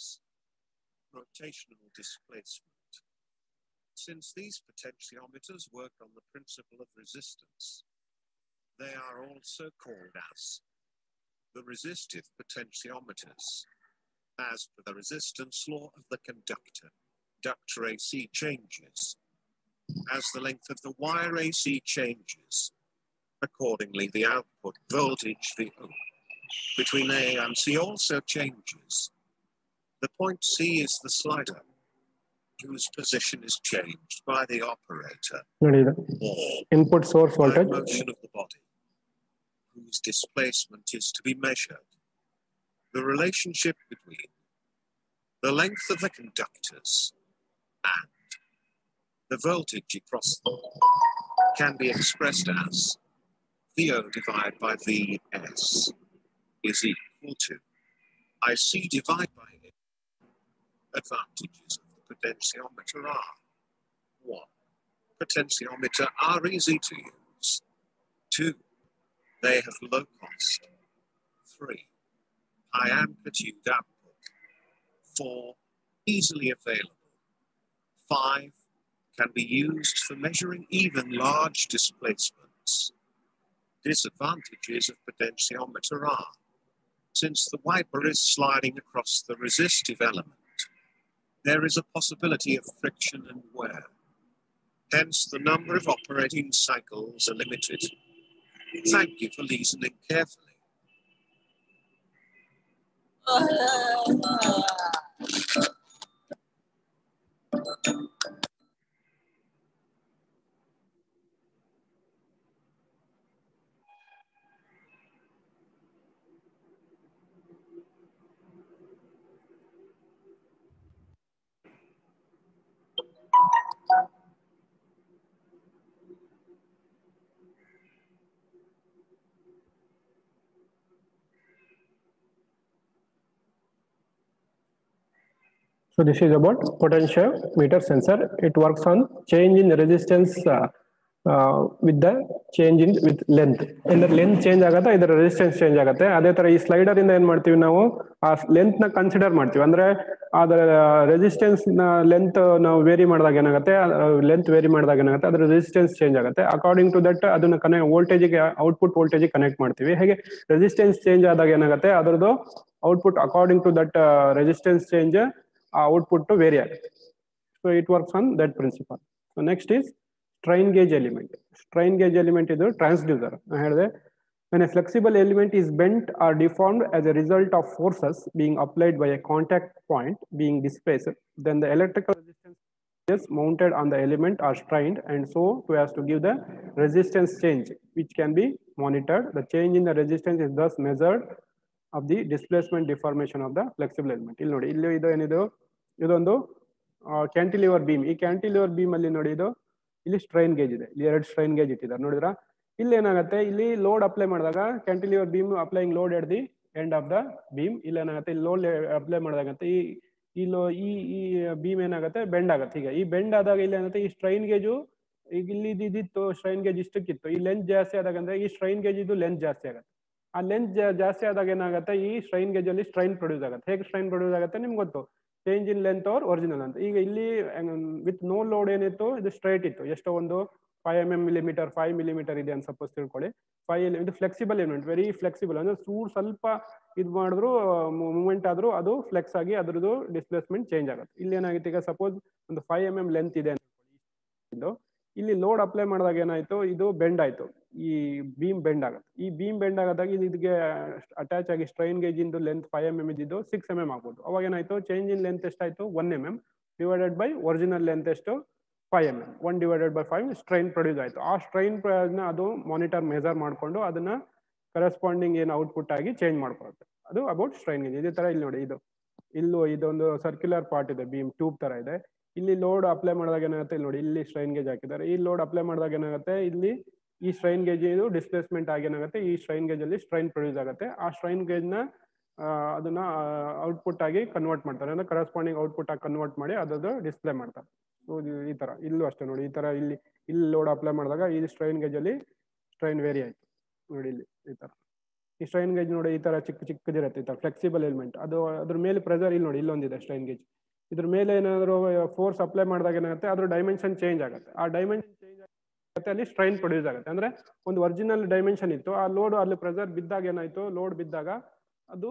rotational displacement. Since these potentiometers work on the principle of resistance, they are also called as the resistive potentiometers. As per the resistance law of the conductor AC changes as the length of the wire AC changes. Accordingly, the output voltage VO between A and C also changes. The point C is the slider, whose position is changed by the operator, or input source voltage, by motion of the body, whose displacement is to be measured. The relationship between the length of the conductors and the voltage across them can be expressed as VO divided by VS is equal to IC divided by A. Advantages of the potentiometer are: 1. Potentiometer are easy to use. 2. They have low cost. 3. High amplitude output. 4. Easily available. 5. Can be used for measuring even large displacements. Disadvantages of potentiometer are: since the wiper is sliding across the resistive element, there is a possibility of friction and wear. Hence, the number of operating cycles are limited. Thank you for listening carefully. So this is about potentiometer sensor. It works on change in resistance with the change in with length. In the length change agata, idar resistance change agate. Adhe tara ee slider inda en martivi navu aa length na consider martivi. Andre adar resistance na length ನಾವು vary ಮಾಡಿದಾಗ ಏನಾಗುತ್ತೆ, length vary ಮಾಡಿದಾಗ ಏನಾಗುತ್ತೆ, ಅದರ resistance change ಆಗುತ್ತೆ. According to that ಅದನ್ನ connect voltage ಗೆ output voltage connect ಮಾಡ್ತೀವಿ. ಹೇಗೆ resistance change ಆದಾಗ ಏನಾಗುತ್ತೆ, ಅದರದು output according to that resistance change output to vary ಆಗುತ್ತೆ. So it works on that principle. So next is strain gauge element. Strain gauge element is a transducer. I had there. When a flexible element is bent or deformed as a result of forces being applied by a contact point being displaced, then the electrical resistance mounted on the element are strained, and so as to give the resistance change, which can be monitored. The change in the resistance is thus measured of the displacement deformation of the flexible element. ಇಲ್ಲಿ ನೋಡಿ, ಇಲ್ಲಿ ಇದು ಏನಿದು, ಇದೊಂದು cantilever beam. ಈ cantilever beam ಅಲ್ಲಿ ನೋಡಿ, ಇದು ಇಲ್ಲಿ ಸ್ಟ್ರೈನ್ ಗೇಜ್ ಇದೆ. ಇಲ್ಲಿ 2 ಸ್ಟ್ರೈನ್ ಗೇಜ್ ಇಟ್ಟಿದ್ದಾರೆ ನೋಡಿದ್ರ. ಇಲ್ಲಿ ಏನಾಗುತ್ತೆ, ಇಲ್ಲಿ ಲೋಡ್ ಅಪ್ಲೈ ಮಾಡಿದಾಗ cantilever beam applying load at the end of the beam. ಇಲ್ಲಿ ಏನಾಗುತ್ತೆ, ಇಲ್ಲಿ ಲೋಡ್ ಅಪ್ಲೈ ಮಾಡಿದಾಗ ಈ ಬೀಮ್ ಏನಾಗುತ್ತೆ, ಬೆಂಡ್ ಆಗುತ್ತೆ. ಈಗ ಈ ಬೆಂಡ್ ಆದಾಗ ಇಲ್ಲಿ ಏನಾಗುತ್ತೆ, ಈ ಸ್ಟ್ರೈನ್ ಗೇಜು ಈಗ ಇಲ್ಲಿ ಇದಿತ್ತು, ಸ್ಟ್ರೈನ್ ಗೇಜ್ ಇಷ್ಟಕ್ಕಿತ್ತು. ಈ ಲೆಂತ್ ಜಾಸ್ತಿ ಆದಾಗ ಅಂದ್ರೆ ಈ ಸ್ಟ್ರೈನ್ ಗೇಜ್ ಇದು ಲೆಂತ್ ಜಾಸ್ತಿ ಆಗುತ್ತೆ. ಆ ಲೆಂತ್ ಜಾಸ್ತಿ ಆದಾಗ ಏನಾಗುತ್ತೆ, ಈ ಸ್ಟ್ರೈನ್ ಗೇಜ್ ಅಲ್ಲಿ ಸ್ಟ್ರೈನ್ ಪ್ರೊಡ್ಯೂಸ್ ಆಗುತ್ತೆ. ಹೇಗೆ ಸ್ಟ್ರೈನ್ ಪ್ರೊಡ್ಯೂಸ್ ಆಗುತ್ತೆ ನಿಮ್ಗೆ ಗೊತ್ತು, change in length or original ಅಂತ. ಈಗ ಇಲ್ಲಿ ವಿತ್ ನೋ ಲೋಡ್ ಏನಿತ್ತು, ಇದು ಸ್ಟ್ರೈಟ್ ಇತ್ತು, ಎಷ್ಟೋ ಒಂದು 5 mm 5 mm ಇದೆ ಅಂತ ಸಪೋಸ್ ತಿಳ್ಕೊಳ್ಳಿ. 5 ಇದು ಫ್ಲೆಕ್ಸಿಬಲ್ ಎಲಿಮೆಂಟ್, ವೆರಿ ಫ್ಲೆಕ್ಸಿಬಲ್, ಅಂದ್ರೆ ಸ್ವಲ್ಪ ಇದು ಮಾಡಿದ್ರು ಮೂವ್ಮೆಂಟ್ ಆದ್ರೂ ಅದು ಫ್ಲೆಕ್ಸ್ ಆಗಿ ಅದ್ರದ್ದು ಡಿಸ್ಪ್ಲೇಸ್ಮೆಂಟ್ ಚೇಂಜ್ ಆಗುತ್ತೆ. ಇಲ್ಲಿ ಏನಾಗುತ್ತೆ, ಈಗ ಸಪೋಸ್ ಒಂದು 5 mm ಲೆಂತ್ ಇದೆ ಅಂತ, ಇಲ್ಲಿ ಲೋಡ್ ಅಪ್ಲೈ ಮಾಡಿದಾಗ ಏನಾಯ್ತು, ಇದು ಬೆಂಡ್ ಆಯ್ತು, ಈ ಬೀಮ್ ಬೆಂಡ್ ಆಗುತ್ತೆ. ಈ ಬೀಮ್ ಬೆಂಡ್ ಆಗೋದಾಗ ಇದಕ್ಕೆ ಅಟ್ಯಾಚ್ ಆಗಿ ಸ್ಟ್ರೈನ್ ಗೇಜ್ ಇಂದು ಲೆಂತ್ 5 mm ಇದ್ದು 6 mm ಆಗ್ಬೋದು. ಅವಾಗ ಏನಾಯ್ತು, ಚೇಂಜ್ ಇನ್ ಲೆಂತ್ ಎಷ್ಟಾಯ್ತು, 1 mm divided by original length ಎಷ್ಟು 5 mm, 1 divided by 5 strain produce ಆಯ್ತು. ಆ ಸ್ಟ್ರೈನ್ ಅದು ಮಾನಿಟರ್ ಮೆಜರ್ ಮಾಡಿಕೊಂಡು ಅದನ್ನ ಕರೆಸ್ಪಾಂಡಿಂಗ್ ಏನು ಔಟ್ಪುಟ್ ಆಗಿ ಚೇಂಜ್ ಮಾಡ್ಕೊಳುತ್ತೆ. ಅದು ಅಬೌಟ್ ಸ್ಟ್ರೈನ್ ಗೇಜ್. ಇದೇ ತರ ಇಲ್ಲಿ ನೋಡಿ, ಇದೊಂದು ಸರ್ಕ್ಯುಲರ್ ಪಾರ್ಟ್ ಇದೆ, ಬೀಮ್ ಟ್ಯೂಬ್ ತರ ಇದೆ. ಇಲ್ಲಿ ಲೋಡ್ ಅಪ್ಲೈ ಮಾಡಿದಾಗ ಏನಾಗುತ್ತೆ, ಇಲ್ಲಿ ನೋಡಿ, ಇಲ್ಲಿ ಸ್ಟ್ರೈನ್ ಗೇಜ್ ಹಾಕಿದ್ದಾರೆ. ಈ ಲೋಡ್ ಅಪ್ಲೈ ಮಾಡಿದಾಗ ಏನಾಗುತ್ತೆ, ಇಲ್ಲಿ ಈ ಸ್ಟ್ರೈನ್ ಗೇಜ್ ಇದು ಡಿಸ್ಪ್ಲೇಸ್ಮೆಂಟ್ ಆಗಿ ಏನಾಗುತ್ತೆ, ಈ ಸ್ಟ್ರೈನ್ ಗೇಜ್ ಅಲ್ಲಿ ಸ್ಟ್ರೈನ್ ಪ್ರೊಡ್ಯೂಸ್ ಆಗುತ್ತೆ. ಆ ಸ್ಟ್ರೈನ್ ಗೇಜ್ ನ ಅದನ್ನ ಔಟ್ಪುಟ್ ಆಗಿ ಕನ್ವರ್ಟ್ ಮಾಡ್ತಾರೆ, ಅಂದ್ರೆ ಕರೆಸ್ಪಾಂಡಿಂಗ್ ಔಟ್ಪುಟ್ ಆಗಿ ಕನ್ವರ್ಟ್ ಮಾಡಿ ಅದದ್ದು ಡಿಸ್ಪ್ಲೇ ಮಾಡ್ತಾರೆ. ಸೊ ಈ ತರ ಇಲ್ಲೂ ಅಷ್ಟೇ ನೋಡಿ, ಈ ತರ ಇಲ್ಲಿ ಲೋಡ್ ಅಪ್ಲೈ ಮಾಡಿದಾಗ ಈ ಸ್ಟ್ರೈನ್ ಗೇಜ್ ಅಲ್ಲಿ ಸ್ಟ್ರೈನ್ ವೇರಿ ಆಯ್ತು ನೋಡಿ. ಇಲ್ಲಿ ಈ ತರ ಈ ಸ್ಟ್ರೈನ್ ಗೇಜ್ ನೋಡಿ, ಈ ತರ ಚಿಕ್ಕದಿರುತ್ತೆ, ಈ ತರ ಫ್ಲೆಕ್ಸಿಬಲ್ ಎಲಿಮೆಂಟ್. ಅದು ಅದ್ರ ಮೇಲೆ ಪ್ರೆಸರ್ ಇಲ್ಲಿ ನೋಡಿ, ಇಲ್ಲೊಂದಿದೆ ಸ್ಟ್ರೈನ್ ಗೇಜ್. ಇದ್ರ ಮೇಲೆ ಏನಾದ್ರು ಫೋರ್ಸ್ ಅಪ್ಲೈ ಮಾಡಿದಾಗ ಏನಾಗುತ್ತೆ, ಅದ್ರ ಡೈಮೆನ್ಷನ್ ಚೇಂಜ್ ಆಗುತ್ತೆ. ಆ ಡೈಮೆನ್ಷನ್ ಚೇಂಜ್ ಆಗುತ್ತೆ, ಅಲ್ಲಿ ಸ್ಟ್ರೈನ್ ಪ್ರೊಡ್ಯೂಸ್ ಆಗುತ್ತೆ. ಅಂದ್ರೆ ಒಂದು ಒರಿಜಿನಲ್ ಡೈಮೆನ್ಷನ್ ಇತ್ತು, ಆ ಲೋಡ್ ಅಲ್ಲಿ ಪ್ರೆಸರ್ ಬಿದ್ದಾಗ ಏನಾಯ್ತು, ಲೋಡ್ ಬಿದ್ದಾಗ ಅದು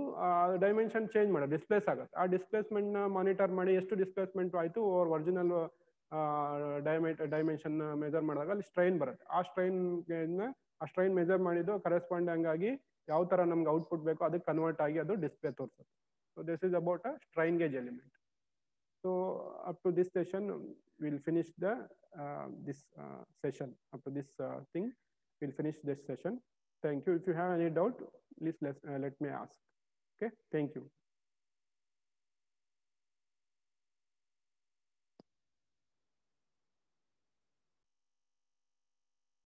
ಡೈಮೆನ್ಷನ್ ಚೇಂಜ್ ಮಾಡಿ ಡಿಸ್ಪ್ಲೇಸ್ ಆಗುತ್ತೆ. ಆ ಡಿಸ್ಪ್ಲೇಸ್ಮೆಂಟ್ ನ ಮಾನಿಟರ್ ಮಾಡಿ ಎಷ್ಟು ಡಿಸ್ಪ್ಲೇಸ್ಮೆಂಟ್ ಆಯ್ತು ಓವರ್ ಒರಿಜಿನಲ್ ಡೈಮೆನ್ಷನ್ ಮೆಜರ್ ಮಾಡಿದಾಗ ಅಲ್ಲಿ ಸ್ಟ್ರೈನ್ ಬರುತ್ತೆ. ಆ ಸ್ಟ್ರೈನ್ ಮೆಜರ್ ಮಾಡಿದ್ದು ಕರೆಸ್ಪಾಂಡಿಂಗ್ ಆಗಿ ಯಾವ ತರ ನಮ್ಗೆ ಔಟ್ಪುಟ್ ಬೇಕೋ ಅದಕ್ಕೆ ಕನ್ವರ್ಟ್ ಆಗಿ ಅದು ಡಿಸ್ಪ್ಲೇ ತೋರಿಸುತ್ತೆ. So this is about a strain gauge element. So up to this session, we'll finish this session. Up to this thing, we'll finish this session. Thank you. If you have any doubt, please let me ask. Okay. Thank you.